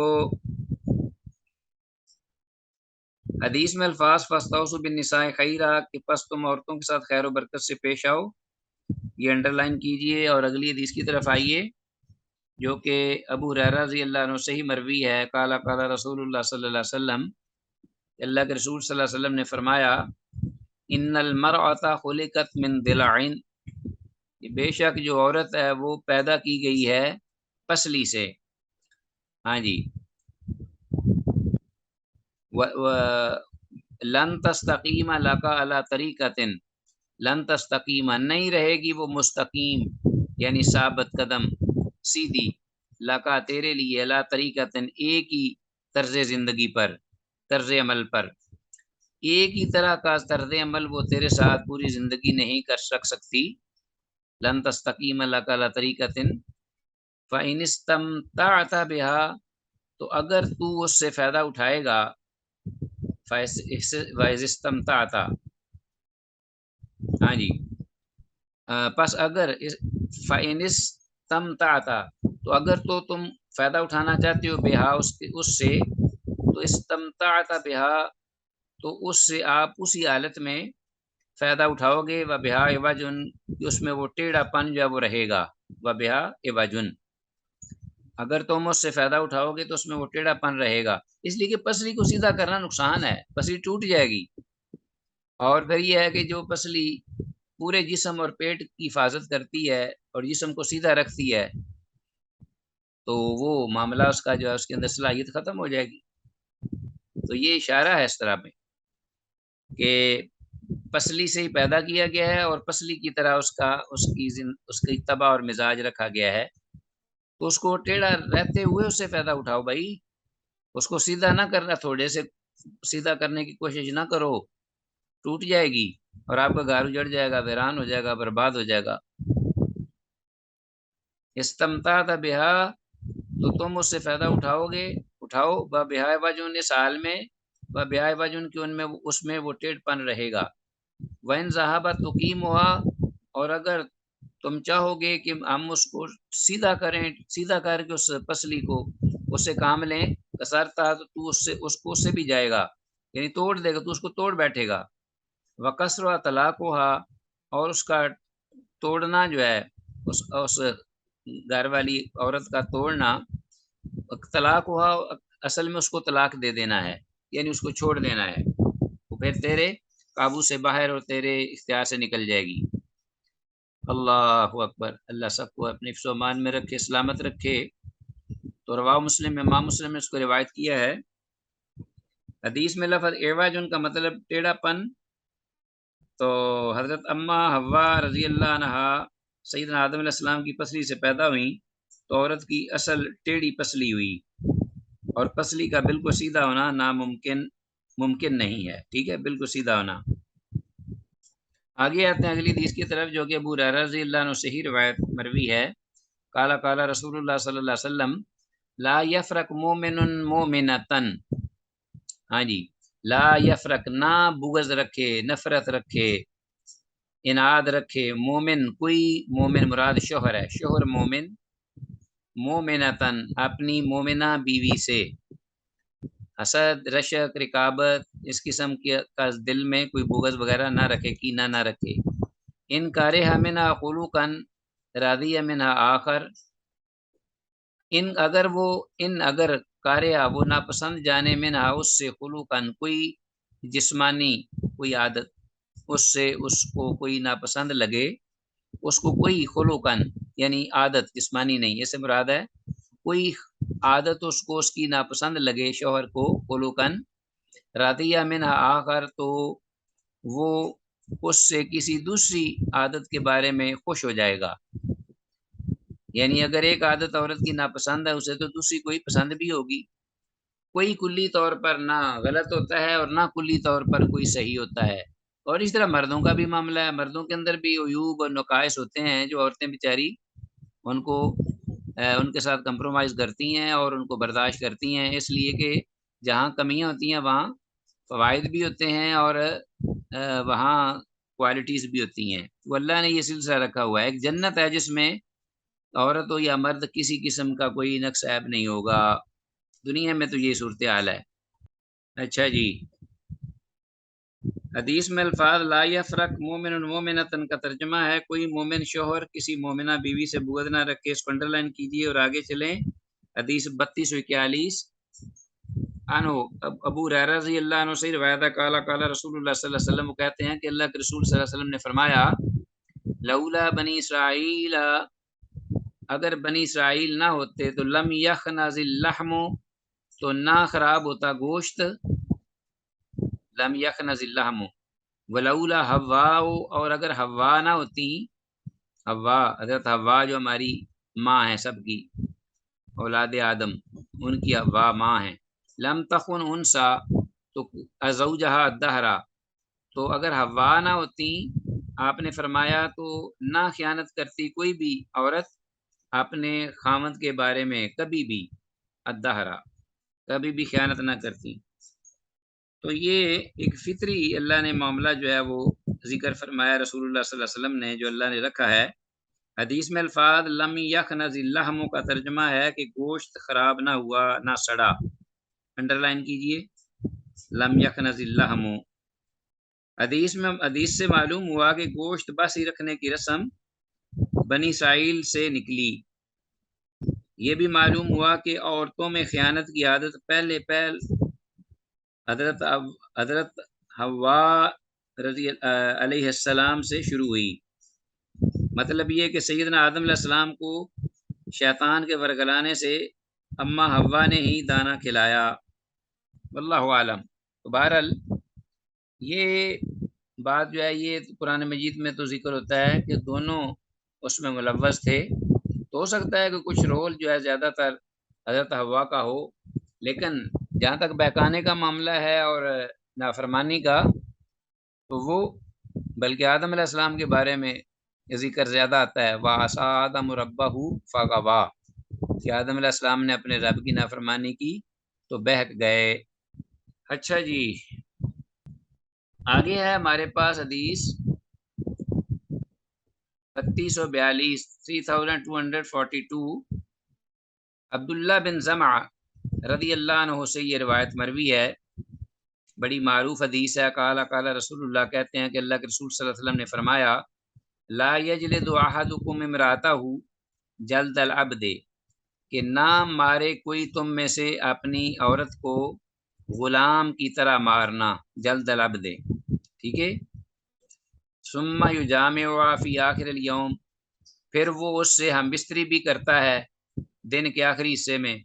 Speaker 1: حدیث میں الفاظ فاستوصوا بالنساء خیرا کہ پس تم عورتوں کے ساتھ خیر و برکت سے پیش آؤ، یہ انڈر لائن کیجئے اور اگلی حدیث کی طرف آئیے جو کہ ابو ہریرہ رضی اللہ عنہ سے ہی مروی ہے. قال قال رسول اللہ صلی اللہ علیہ وسلم، اللہ کے رسول صلی اللہ علیہ وسلم نے فرمایا ان المرأة خلقت من ضلع، بے شک جو عورت ہے وہ پیدا کی گئی ہے پسلی سے. ہاں جی. لن تستقیم لک علی طریقۃ، لن تستقیم نہیں رہے گی وہ مستقیم یعنی ثابت قدم سیدھی، لکا تیرے لیے، علی طریقۃ ایک ہی طرز زندگی پر، طرز عمل پر، ایک ہی طرح کا طرز عمل وہ تیرے ساتھ پوری زندگی نہیں کر سکتی. لن تستقیم لک علی طریقۃ فإن استمتعت بها تو اگر تو اس سے فائدہ اٹھائے گا، فإذا استمتعت ہاں جی پس اگر فإن استمتعت تو اگر تو تم فائدہ اٹھانا چاہتے ہو بہا اس سے، تو استمتعت بہا تو اس سے آپ اسی حالت میں فائدہ اٹھاؤ گے. و بہا عوجن کہ اس میں وہ ٹیڑھا پن جو وہ رہے گا. و بہا عوجن اگر تم اس سے فائدہ اٹھاؤ گے تو اس میں وہ ٹیڑھا پن رہے گا، اس لیے کہ پسلی کو سیدھا کرنا نقصان ہے، پسلی ٹوٹ جائے گی. اور پھر یہ ہے کہ جو پسلی پورے جسم اور پیٹ کی حفاظت کرتی ہے اور جسم کو سیدھا رکھتی ہے تو وہ معاملہ اس کا جو ہے اس کے اندر صلاحیت ختم ہو جائے گی. تو یہ اشارہ ہے اس طرح میں کہ پسلی سے ہی پیدا کیا گیا ہے اور پسلی کی طرح اس کی طبع اور مزاج رکھا گیا ہے. تو اس کو ٹیڑھا رہتے ہوئے اس سے فائدہ اٹھاؤ بھائی، اس کو سیدھا نہ کرنا، تھوڑے سے سیدھا کرنے کی کوشش نہ کرو، ٹوٹ جائے گی اور آپ کا گھر اجڑ جائے گا، ویران ہو جائے گا، برباد ہو جائے گا. استمتعت بہا تو تم اس سے فائدہ اٹھاؤ بہا وجن اس حال میں، بہا وجن کہ ان میں اس میں وہ ٹیڑھ پن رہے گا. وَإِنْ ذَهَبَتْ تُقِيمُهَا اور اگر تم چاہو گے کہ ہم اس کو سیدھا کریں، سیدھا کر کے اس پسلی کو اس سے کام لیں، کسرتا تو اس کو اس سے بھی جائے گا، یعنی توڑ دے گا، تو اس کو توڑ بیٹھے گا. وَقَسْرُهَا طَلَاقُهَا اور اس کا توڑنا جو ہے اس گھر والی عورت کا توڑنا، طلاق ہوا اصل میں اس کو طلاق دے دینا ہے، یعنی اس کو چھوڑ دینا ہے، وہ پھر تیرے قابو سے باہر اور تیرے اختیار سے نکل جائے گی. اللہ اکبر، اللہ سب کو اپنے حفظ و امان میں رکھے، سلامت رکھے. تو رواہ مسلم، امام مسلم نے اس کو روایت کیا ہے. حدیث میں لفظ اعوج ان کا مطلب ٹیڑھا پن. تو حضرت اما حوا رضی اللہ عنہ سیدنا آدم علیہ السلام کی پسلی سے پیدا ہوئیں تو عورت کی اصل ٹیڑھی پسلی ہوئی، اور پسلی کا بالکل سیدھا ہونا ممکن نہیں ہے. ٹھیک ہے، بالکل سیدھا ہونا. آگے آتے ہیں اگلی حدیث کی طرف جو کہ ابو ہریرہ رضی اللہ عنہ سے ہی روایت مروی ہے. قال قال رسول اللہ صلی اللہ علیہ وسلم لا یفرق مومن مومنتن، ہاں جی، لا یفرق نہ بغض رکھے، نفرت رکھے، اناد رکھے، مومن کوئی، مومن مراد شوہر ہے، شوہر مومن، مومنتن اپنی مومنہ بیوی سے، حسد، رشک، رقابت اس قسم کا دل میں کوئی بغض وغیرہ نہ رکھے، کینہ نہ رکھے. ان کارہ منہا خلقا راضی منہا آخر، ان اگر کاریا وہ ناپسند جانے منہا اس سے خلوقاً کوئی جسمانی کوئی عادت، اس سے اس کو کوئی ناپسند لگے، اس کو کوئی خلوقاً یعنی عادت جسمانی نہیں، اس سے مراد ہے کوئی عادت اس کو اس کی ناپسند لگے شوہر کو خلوقاً، راضیہ منہا آخر، تو وہ اس سے کسی دوسری عادت کے بارے میں خوش ہو جائے گا. یعنی اگر ایک عادت عورت کی ناپسند ہے اسے تو دوسری کوئی پسند بھی ہوگی. کوئی کلی طور پر نہ غلط ہوتا ہے اور نہ کلی طور پر کوئی صحیح ہوتا ہے. اور اس طرح مردوں کا بھی معاملہ ہے، مردوں کے اندر بھی عیوب اور نقائص ہوتے ہیں جو عورتیں بیچاری ان کے ساتھ کمپرومائز کرتی ہیں اور ان کو برداشت کرتی ہیں، اس لیے کہ جہاں کمیاں ہوتی ہیں وہاں فوائد بھی ہوتے ہیں اور وہاں کوالٹیز بھی ہوتی ہیں. وہ اللہ نے یہ سلسلہ رکھا ہوا ہے. ایک جنت ہے جس میں عورت ہو یا مرد کسی قسم کا کوئی نقص عیب نہیں ہوگا. دنیا میں تو یہ صورتحال ہے. اچھا جی، حدیث میں الفاظ لا یفرق مومن مومنتن کا ترجمہ ہے کوئی مومن شوہر کسی مومنہ بیوی سے بغض نہ رکھے. اس کو انڈر لائن کیجیے اور آگے چلیں. حدیث 3241 انو ابو ہریرہ رضی اللہ عنہ سے روایت ہے قال قال رسول اللہ صلی اللہ علیہ وسلم، وہ کہتے ہیں کہ اللہ کے رسول صلی اللہ علیہ وسلم نے فرمایا لولا بنی اسرائیل، اگر بنی اسرائیل نہ ہوتے تو لم یخنز اللحم، تو نہ خراب ہوتا گوشت، لم یخنز اللحم، ولولا حوا، اور اگر حوا نہ ہوتی، حوا حضرت حوا جو ہماری ماں ہے سب کی اولاد آدم، ان کی حوا ماں ہیں، لم تخن انسا، تو زوجہا الدہرا، تو اگر حوا نہ ہوتی آپ نے فرمایا تو نہ خیانت کرتی کوئی بھی عورت اپنے خامد کے بارے میں کبھی بھی، الدہرا کبھی بھی خیانت نہ کرتی. تو یہ ایک فطری اللہ نے معاملہ جو ہے وہ ذکر فرمایا رسول اللہ صلی اللہ علیہ وسلم نے، جو اللہ نے رکھا ہے. حدیث میں الفاظ لم یخنز اللحم کا ترجمہ ہے کہ گوشت خراب نہ ہوا نہ سڑا. انڈر لائن کیجئے لم یخنز اللحم. حدیث سے معلوم ہوا کہ گوشت باسی رکھنے کی رسم بنی اسرائیل سے نکلی. یہ بھی معلوم ہوا کہ عورتوں میں خیانت کی عادت پہل حضرت حوا رضی علیہ السلام سے شروع ہوئی. مطلب یہ کہ سیدنا آدم علیہ السلام کو شیطان کے ورگلانے سے اماں حوا نے ہی دانہ کھلایا. واللہ عالم. تو بہرحال یہ بات جو ہے یہ قرآن مجید میں تو ذکر ہوتا ہے کہ دونوں اس میں ملوث تھے. تو ہو سکتا ہے کہ کچھ رول جو ہے زیادہ تر حضرت حوا کا ہو، لیکن جہاں تک بہکانے کا معاملہ ہے اور نافرمانی کا، تو وہ بلکہ آدم علیہ السلام کے بارے میں ذکر زیادہ آتا ہے. وَعَصَىٰ آدَمُ رَبَّهُ فَغَوَىٰ، کہ آدم علیہ السلام نے اپنے رب کی نافرمانی کی تو بہک گئے. اچھا جی، آگے ہے ہمارے پاس حدیث 3242 3242. عبداللہ بن زمع رضی اللہ عنہ سے یہ روایت مروی ہے، بڑی معروف حدیث ہے. قال قال رسول اللہ، کہتے ہیں کہ اللہ کے رسول صلی اللہ علیہ وسلم نے فرمایا لا یجلد احدکم امرأتہ جلد العبد، کہ نہ مارے کوئی تم میں سے اپنی عورت کو غلام کی طرح مارنا، جلد العبد، ٹھیک ہے. ثم یجامعها فی آخر الیوم، پھر وہ اس سے ہم بستری بھی کرتا ہے دن کے آخری حصے میں.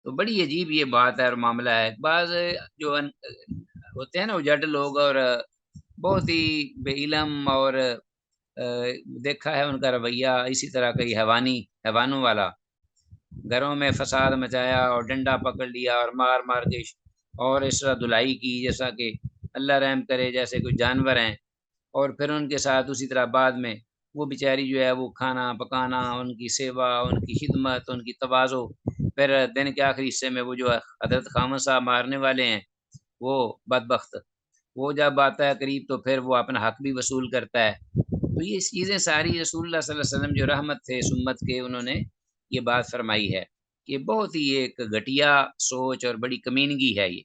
Speaker 1: تو بڑی عجیب یہ بات ہے اور معاملہ ہے. بعض جو ہوتے ہیں نا اجڑ لوگ اور بہت ہی بے علم اور دیکھا ہے ان کا رویہ اسی طرح کا حیوانوں والا، گھروں میں فساد مچایا اور ڈنڈا پکڑ لیا اور مار مار کے اور اس طرح دھلائی کی جیسا کہ اللہ رحم کرے جیسے کوئی جانور ہیں، اور پھر ان کے ساتھ اسی طرح بعد میں وہ بیچاری جو ہے وہ کھانا پکانا، ان کی سیوا، ان کی خدمت، ان کی تواضع. پھر دن کے آخری حصے میں وہ جو حضرت خامد صاحب مارنے والے ہیں وہ بدبخت، وہ جب آتا ہے قریب تو پھر وہ اپنا حق بھی وصول کرتا ہے. تو یہ چیزیں ساری رسول اللہ صلی اللہ علیہ وسلم جو رحمت تھے اس امت کے، انہوں نے یہ بات فرمائی ہے کہ بہت ہی ایک گھٹیا سوچ اور بڑی کمینگی ہے. یہ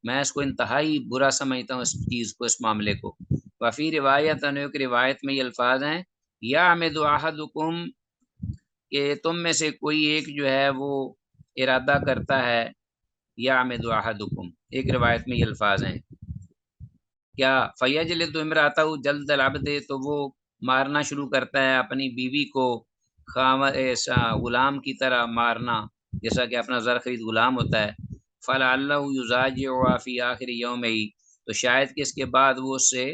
Speaker 1: میں اس کو انتہائی برا سمجھتا ہوں اس چیز کو، اس معاملے کو. وفی روایت ایک روایت میں یہ الفاظ ہیں یعمد احدکم کہ تم میں سے کوئی ایک جو ہے وہ ارادہ کرتا ہے، یعمد احدکم ایک روایت میں یہ الفاظ ہیں کیا فیجلد امرأتہ جلد العبد تو وہ مارنا شروع کرتا ہے اپنی بیوی کو ایسا غلام کی طرح مارنا جیسا کہ اپنا زر خرید غلام ہوتا ہے، فلعلہ یضاجعها فی آخر یومہ تو شاید کہ اس کے بعد وہ اس سے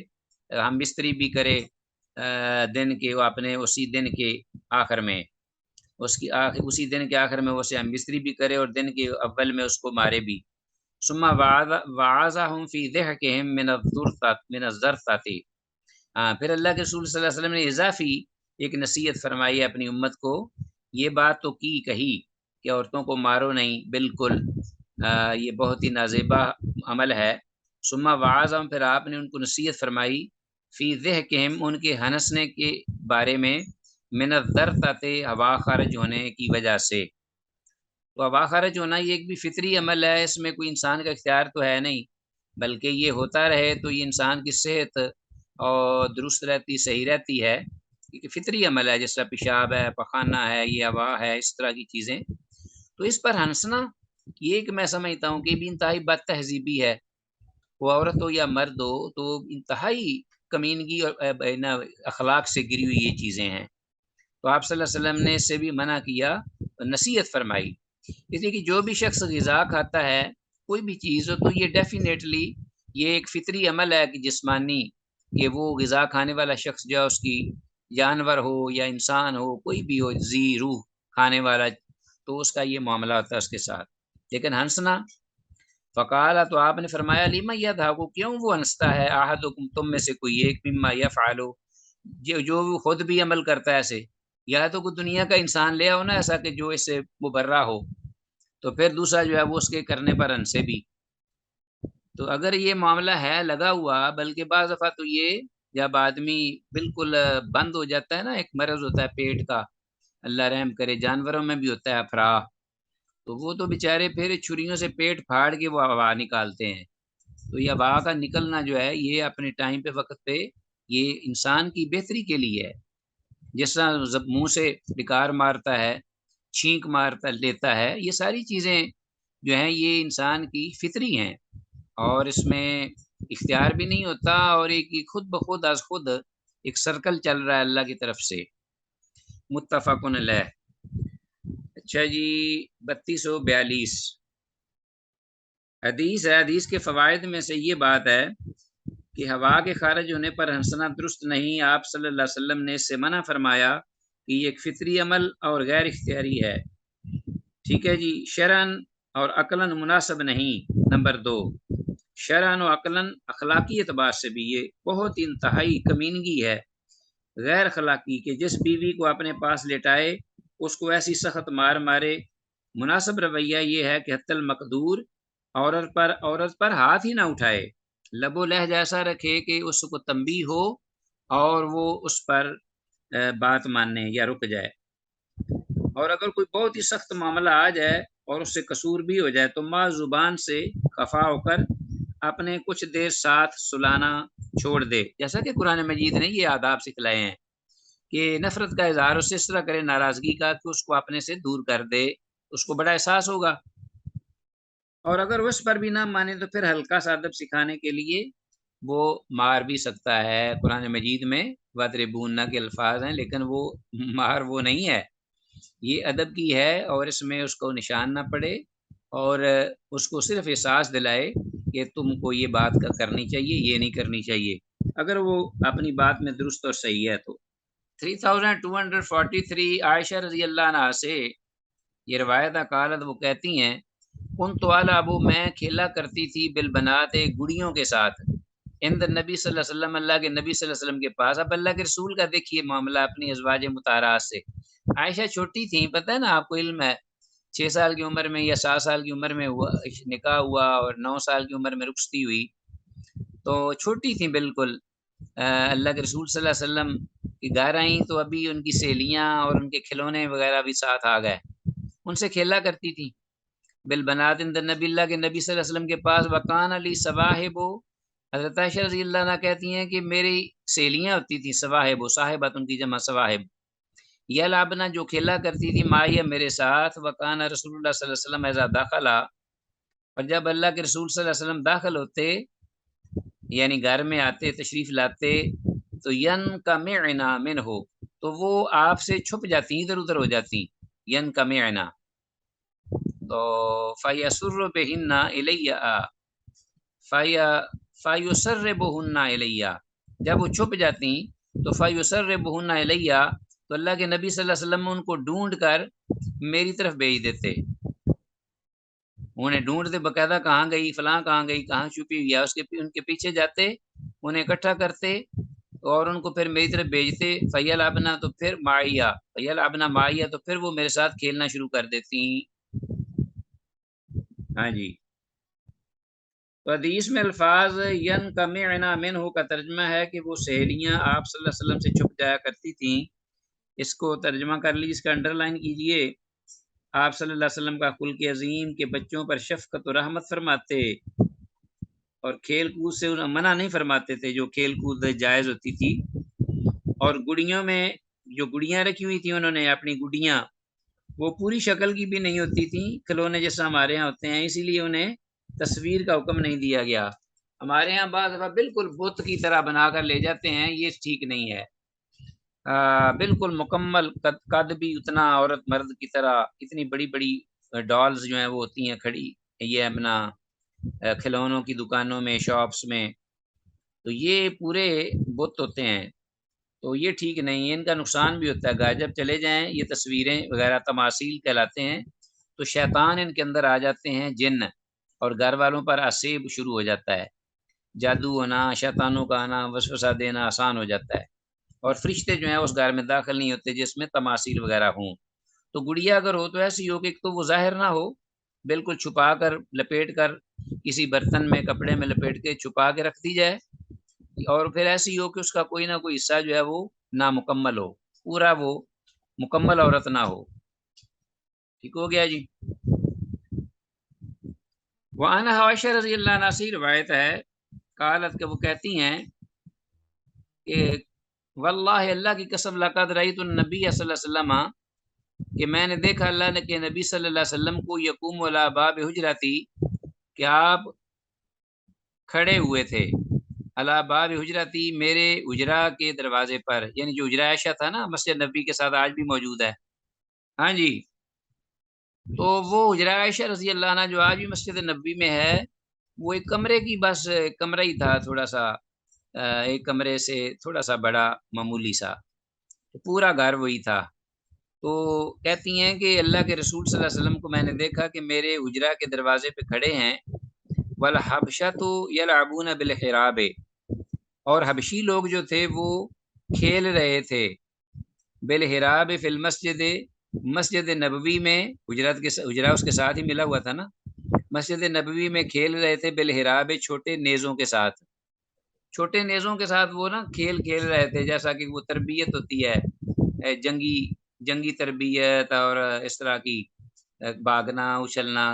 Speaker 1: ہم بستری بھی کرے دن کے وہ اپنے اسی دن کے آخر میں اسی دن کے آخر میں وہ اسے ہم بستری بھی کرے اور دن کے اول میں اس کو مارے بھی۔ ثم وعظهم فی ضحکہم من الزرثۃ پھر اللہ کے رسول صلی اللہ علیہ وسلم نے اضافی ایک نصیحت فرمائی اپنی امت کو، یہ بات تو کہی کہ عورتوں کو مارو نہیں، بالکل یہ بہت ہی نازیبا عمل ہے۔ ثم وعظهم پھر آپ نے ان کو نصیحت فرمائی فی ضحکہم ان کے ہنسنے کے بارے میں، من الزرثۃ ہوا خارج ہونے کی وجہ سے۔ تو ہوا خارج ہونا یہ ایک بھی فطری عمل ہے، اس میں کوئی انسان کا اختیار تو ہے نہیں، بلکہ یہ ہوتا رہے تو یہ انسان کی صحت اور درست رہتی، صحیح رہتی ہے، کیونکہ فطری عمل ہے، جس طرح پیشاب ہے، پخانہ ہے، یہ ہوا ہے، اس طرح کی چیزیں۔ تو اس پر ہنسنا یہ ایک میں سمجھتا ہوں کہ بھی انتہائی بد تہذیبی ہے، وہ عورت ہو یا مرد ہو، تو انتہائی کمینگی اور اخلاق سے گری ہوئی یہ چیزیں ہیں۔ تو آپ صلی اللہ علیہ وسلم نے اس سے بھی منع کیا، نصیحت فرمائی، اس لیے کہ جو بھی شخص غذا کھاتا ہے کوئی بھی چیز ہو تو یہ ڈیفینیٹلی یہ ایک فطری عمل ہے کہ جسمانی کہ وہ غذا کھانے والا شخص جو ہے اس کی جانور ہو یا انسان ہو کوئی بھی ہو ذی روح کھانے والا تو اس کا یہ معاملہ ہوتا ہے اس کے ساتھ۔ لیکن ہنسنا فقال تو آپ نے فرمایا لما یضحک کیوں وہ ہنستا ہے احدکم تم میں سے کوئی ایک مما یفعل جو وہ خود بھی عمل کرتا ہے ایسے، یا تو کوئی دنیا کا انسان لے آؤ نا ایسا کہ جو اس سے مبرہ ہو، تو پھر دوسرا جو ہے وہ اس کے کرنے پر ہنسے بھی۔ تو اگر یہ معاملہ ہے لگا ہوا، بلکہ بعض دفعہ تو یہ جب آدمی بالکل بند ہو جاتا ہے نا، ایک مرض ہوتا ہے پیٹ کا، اللہ رحم کرے، جانوروں میں بھی ہوتا ہے افراح، تو وہ تو بیچارے پھر چھریوں سے پیٹ پھاڑ کے وہ ہوا نکالتے ہیں۔ تو یہ ہوا کا نکلنا جو ہے یہ اپنے ٹائم پہ وقت پہ یہ انسان کی بہتری کے لیے ہے، جس طرح منہ سے ڈکار مارتا ہے، چھینک مارتا لیتا ہے، یہ ساری چیزیں جو ہیں یہ انسان کی فطری ہیں اور اس میں اختیار بھی نہیں ہوتا، اور ایک خود بخود از خود ایک سرکل چل رہا ہے اللہ کی طرف سے۔ متفق علیہ۔ اچھا جی 3242 حدیث ہے، حدیث کے فوائد میں سے یہ بات ہے کہ ہوا کے خارج ہونے پر ہنسنا درست نہیں، آپ صلی اللہ علیہ وسلم نے اس سے منع فرمایا کہ یہ ایک فطری عمل اور غیر اختیاری ہے، ٹھیک ہے جی، شرعن اور عقلاً مناسب نہیں۔ نمبر 2 شرعن و عقلاً اخلاقی اعتبار سے بھی یہ بہت انتہائی کمینگی ہے، غیر اخلاقی کہ جس بیوی کو اپنے پاس لٹائے اس کو ایسی سخت مار مارے۔ مناسب رویہ یہ ہے کہ حتی المقدور عورت پر ہاتھ ہی نہ اٹھائے، لب و لہجہ ایسا رکھے کہ اس کو تنبیہ ہو اور وہ اس پر بات ماننے یا رک جائے، اور اگر کوئی بہت ہی سخت معاملہ آ جائے اور اس سے قصور بھی ہو جائے تو ماں زبان سے خفا ہو کر اپنے کچھ دیر ساتھ سلانا چھوڑ دے، جیسا کہ قرآن مجید نے یہ آداب سکھلائے ہیں کہ نفرت کا اظہار اس سے اس طرح کرے، ناراضگی کا، کہ اس کو اپنے سے دور کر دے، اس کو بڑا احساس ہوگا، اور اگر اس پر بھی نہ مانے تو پھر ہلکا سا ادب سکھانے کے لیے وہ مار بھی سکتا ہے۔ قرآن مجید میں وَاضْرِبُوهُنَّ کے الفاظ ہیں، لیکن وہ مار وہ نہیں ہے، یہ ادب کی ہے، اور اس میں اس کو نشان نہ پڑے اور اس کو صرف احساس دلائے کہ تم کو یہ بات کرنی چاہیے، یہ نہیں کرنی چاہیے، اگر وہ اپنی بات میں درست اور صحیح ہے تو۔ 3243 عائشہ رضی اللہ عنہ سے یہ روایت قالت وہ کہتی ہیں کنت علی ابو میں کھیلا کرتی تھی بالبنات گڑیوں کے ساتھ، عند نبی صلی اللہ علیہ وسلم اللہ کے نبی صلی اللہ علیہ وسلم کے پاس۔ اب اللہ کے رسول کا دیکھیے معاملہ اپنی ازواج مطہرات سے، عائشہ چھوٹی تھیں، پتہ ہے نا آپ کو علم ہے، 6 سال کی عمر میں یا 7 سال کی عمر میں ہوا نکاح ہوا اور 9 سال کی عمر میں رخصتی ہوئی، تو چھوٹی تھیں بالکل۔ اللہ کے رسول صلی اللہ علیہ وسلم کی گھر آئیں تو ابھی ان کی سہیلیاں اور ان کے کھلونے وغیرہ بھی ساتھ آ گئے، ان سے کھیلا کرتی تھیں بالبنات عند نبی اللہ کے نبی صلی اللہ علیہ وسلم کے پاس۔ وکان علی صواہب حضرت عائشہ رضی اللہ عنہ کہتی ہیں کہ میری سہیلیاں ہوتی تھیں صواحب، صاحبات ان کی جمع صواحب، یلعبنا جو کھیلا کرتی تھی معایا میرے ساتھ، وکان رسول اللہ صلی اللہ علیہ وسلم اذا دخلا، اور جب اللہ کے رسول صلی اللہ علیہ وسلم داخل ہوتے یعنی گھر میں آتے تشریف لاتے تو ینکمعنا منہ، تو وہ آپ سے چھپ جاتی ادھر ادھر ہو جاتی، ینکمعنا، تو فیسر بہن الیہ فیسربہن الیہ، جب وہ چھپ جاتی تو فیسربہن الیہ، تو اللہ کے نبی صلی اللہ علیہ وسلم ان کو ڈھونڈ کر میری طرف بھیج دیتے، انہیں ڈھونڈتے باقاعدہ کہاں گئی فلاں، کہاں گئی، کہاں چھپی ہوئی ہے، اس کے ان کے پیچھے جاتے، انہیں اکٹھا کرتے اور ان کو پھر میری طرف بھیجتے، فیل ابنا، تو پھر معیہ، فیل ابنا معیہ، تو پھر وہ میرے ساتھ کھیلنا شروع کر دیتی۔ ہاں جی، تو حدیث میں الفاظ ینکمعنا منہ کا ترجمہ ہے کہ وہ سہیلیاں آپ صلی اللہ علیہ وسلم سے چھپ جایا کرتی تھیں، اس کو ترجمہ کر لی، اس کا انڈر لائن کیجئے، آپ صلی اللہ علیہ وسلم کا خلق عظیم کے بچوں پر شفقت و رحمت فرماتے اور کھیل کود سے انہیں منع نہیں فرماتے تھے، جو کھیل کود جائز ہوتی تھی، اور گڑیوں میں جو گڑیاں رکھی ہوئی تھیں انہوں نے اپنی گڑیاں، وہ پوری شکل کی بھی نہیں ہوتی تھیں، کھلونے جیسا ہمارے ہاں ہوتے ہیں، اسی لیے انہیں تصویر کا حکم نہیں دیا گیا۔ ہمارے ہاں بعض دفعہ بالکل بت کی طرح بنا کر لے جاتے ہیں، یہ ٹھیک نہیں ہے، بالکل مکمل قد بھی اتنا عورت مرد کی طرح، اتنی بڑی بڑی ڈالز جو ہیں وہ ہوتی ہیں کھڑی، یہ اپنا کھلونوں کی دکانوں میں، شاپس میں، تو یہ پورے بت ہوتے ہیں، تو یہ ٹھیک نہیں ہے، ان کا نقصان بھی ہوتا ہے، گھر جب چلے جائیں یہ تصویریں وغیرہ تماثیل کہلاتے ہیں، تو شیطان ان کے اندر آ جاتے ہیں، جن، اور گھر والوں پر عصیب شروع ہو جاتا ہے، جادو ہونا، شیطانوں کا آنا، وسوسہ دینا آسان ہو جاتا ہے، اور فرشتے جو ہیں اس گھر میں داخل نہیں ہوتے جس میں تماثیل وغیرہ ہوں۔ تو گڑیا اگر ہو تو ایسی ہو کہ ایک تو وہ ظاہر نہ ہو، بالکل چھپا کر لپیٹ کر کسی برتن میں کپڑے میں لپیٹ کے چھپا کے رکھ دی جائے، اور پھر ایسی ہو کہ اس کا کوئی نہ کوئی حصہ جو ہے وہ نامکمل ہو، پورا وہ مکمل عورت نہ ہو۔ ٹھیک ہو گیا جی۔ وعن عائشہ رضی اللہ عنہ سے روایت ہے، قالت کہ وہ کہتی ہیں کہ واللہ اللہ کی قسم لقد رأیت النبی صلی اللہ علیہ وسلم، کہ میں نے دیکھا اللہ کے نبی صلی اللہ علیہ وسلم کو یقوم علی باب حجرتی، کہ آپ کھڑے ہوئے تھے، علی باب حجرتی میرے حجرہ کے دروازے پر، یعنی جو حجرہ عائشہ تھا نا مسجد نبی کے ساتھ آج بھی موجود ہے، ہاں جی، تو وہ حجرہ عائشہ رضی اللہ عنہ جو آج بھی مسجد نبی میں ہے، وہ ایک کمرے کی بس کمرہ ہی تھا، تھوڑا سا ایک کمرے سے تھوڑا سا بڑا معمولی سا، پورا گھر وہی تھا۔ تو کہتی ہیں کہ اللہ کے رسول صلی اللہ علیہ وسلم کو میں نے دیکھا کہ میرے حجرہ کے دروازے پہ کھڑے ہیں، والحبشۃ یلعبون بالحراب، اور حبشی لوگ جو تھے وہ کھیل رہے تھے، بالحراب فی المسجد، مسجد نبوی میں، حجرہ اس کے ساتھ ہی ملا ہوا تھا نا، مسجد نبوی میں کھیل رہے تھے، بالحراب چھوٹے نیزوں کے ساتھ، چھوٹے نیزوں کے ساتھ وہ نا کھیل رہے تھے، جیسا کہ وہ تربیت ہوتی ہے، جنگی تربیت، اور اس طرح کی بھاگنا اچھلنا،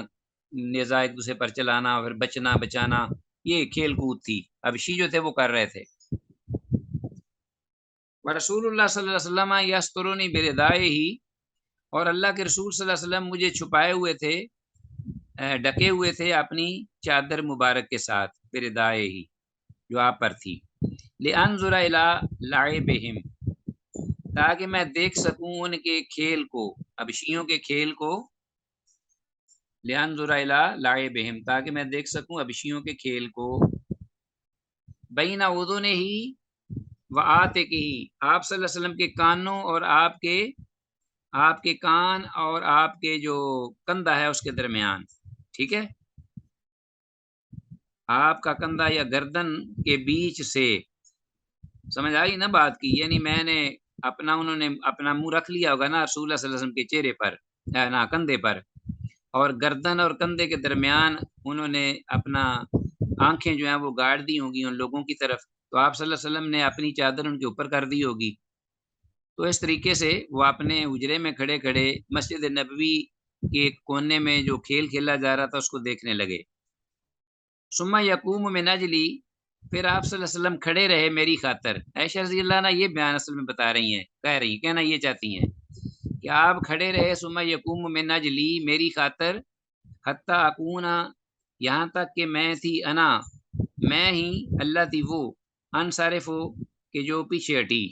Speaker 1: نیزہ ایک دوسرے پر چلانا، پھر بچنا بچانا، یہ کھیل کود تھی، حبشی جو تھے وہ کر رہے تھے۔ رسول اللہ صلی اللہ علیہ وسلم یسترونی بردائے ہی، اور اللہ کے رسول صلی اللہ علیہ وسلم مجھے چھپائے ہوئے تھے، ڈکے ہوئے تھے اپنی چادر مبارک کے ساتھ، بردائے ہی جو آپ پر تھی، لانظر الی لعبہم، تاکہ میں دیکھ سکوں ان کے کھیل کو، حبشیوں کے کھیل کو، لانظر الی لعبہم، تاکہ میں دیکھ سکوں حبشیوں کے کھیل کو، بین اذنہ وآتقہ، آپ صلی اللہ علیہ وسلم کے کانوں اور آپ کے کان اور آپ کے جو کندھا ہے اس کے درمیان، ٹھیک ہے، آپ کا کندھا یا گردن کے بیچ سے، سمجھ آئی نا بات کی، یعنی میں نے انہوں نے اپنا منہ رکھ لیا ہوگا نا رسول اللہ صلی اللہ علیہ وسلم کے چہرے پر، نا کندھے پر، اور گردن اور کندھے کے درمیان انہوں نے اپنا آنکھیں جو ہیں وہ گاڑ دی ہوں گی ان لوگوں کی طرف، تو آپ صلی اللہ علیہ وسلم نے اپنی چادر ان کے اوپر کر دی ہوگی، تو اس طریقے سے وہ اپنے حجرے میں کھڑے کھڑے مسجد نبوی کے کونے میں جو کھیل کھیلا جا رہا تھا اس کو دیکھنے لگے۔ ثم یقوم من اجلی، پھر آپ صلی اللہ علیہ وسلم کھڑے رہے میری خاطر. عائشہ رضی اللہ عنہ یہ بیان اصل میں بتا رہی ہیں، کہنا یہ چاہتی ہیں کہ آپ کھڑے رہے ثم یقوم من اجلی، میری خاطر، حتی اکونا، یہاں تک کہ میں تھی، انا، میں ہی، اللہ تھی وہ، انصرف ہو، کہ جو پیچھے ہٹی،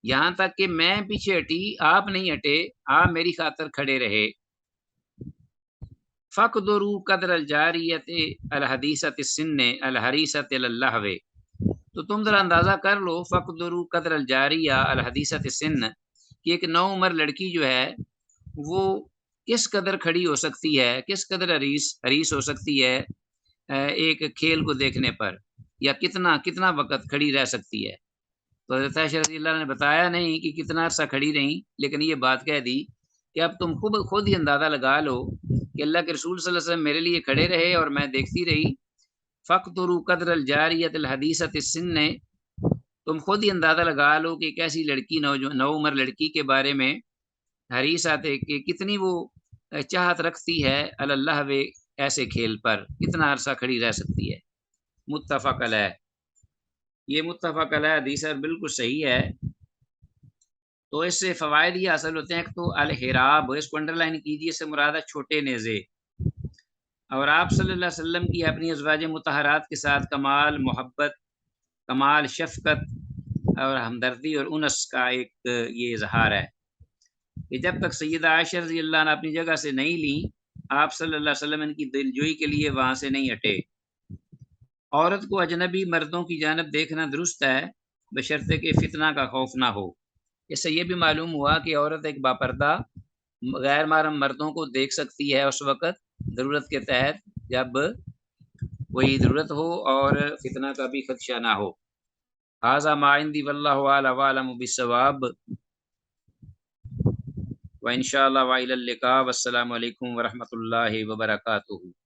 Speaker 1: یہاں تک کہ میں پیچھے ہٹی آپ نہیں ہٹے، آپ میری خاطر کھڑے رہے. فَقْدُرُوا قَدْرَ الْجَارِيَةِ الْحَدِيثَةِ السِّنِّ الْحَرِيصَةِ عَلَى اللَّهْوِ، تو تم ذرا اندازہ کر لو، فَقْدُرُوا قَدْرَ الْجَارِيَةِ الْحَدِيثَةِ السِّنِّ، کہ ایک نو عمر لڑکی جو ہے وہ کس قدر کھڑی ہو سکتی ہے، کس قدر حریص ہو سکتی ہے ایک کھیل کو دیکھنے پر، یا کتنا وقت کھڑی رہ سکتی ہے. تو حضرت عائشہ رضی اللہ عنہ نے بتایا نہیں کہ کتنا عرصہ کھڑی رہیں، لیکن یہ بات کہہ دی کہ اب تم خود ہی اندازہ لگا لو کہ اللہ کے رسول صلی اللہ علیہ وسلم میرے لیے کھڑے رہے اور میں دیکھتی رہی. فَقْدُرُوا قَدْرَ الْجَارِيَةِ الْحَدِيثَةِ السِّنِّ، تم خود ہی اندازہ لگا لو کہ ایک ایسی لڑکی، نو عمر لڑکی کے بارے میں حریص آتے کہ کتنی وہ چاہت رکھتی ہے اللہ و ایسے کھیل پر، کتنا عرصہ کھڑی رہ سکتی ہے. متفق علیہ، یہ متفق علیہ حدیث ہے، بالکل صحیح ہے. تو اس سے فوائد یہ حاصل ہوتے ہیں. ایک تو الحراب، اس کو انڈر لائن کیجیے، اس سے مراد ہے چھوٹے نیزے. اور آپ صلی اللہ علیہ وسلم کی اپنی ازواج مطہرات کے ساتھ کمال محبت، کمال شفقت اور ہمدردی اور انس کا ایک یہ اظہار ہے کہ جب تک سیدہ عائشہ رضی اللہ عنہ اپنی جگہ سے نہیں لیں، آپ صلی اللہ علیہ وسلم ان کی دلجوئی کے لیے وہاں سے نہیں ہٹے. عورت کو اجنبی مردوں کی جانب دیکھنا درست ہے، بشرطے کہ فتنہ کا خوف نہ ہو. اس سے یہ بھی معلوم ہوا کہ عورت ایک باپردہ غیر محرم مردوں کو دیکھ سکتی ہے اس وقت ضرورت کے تحت، جب وہی ضرورت ہو اور فتنہ کا بھی خدشہ نہ ہو. ھذا ما عندی واللہ اعلم وأعلم بالصواب، وإن شاء الله وإلى اللقاء، والسلام علیکم ورحمۃ اللہ وبرکاتہ.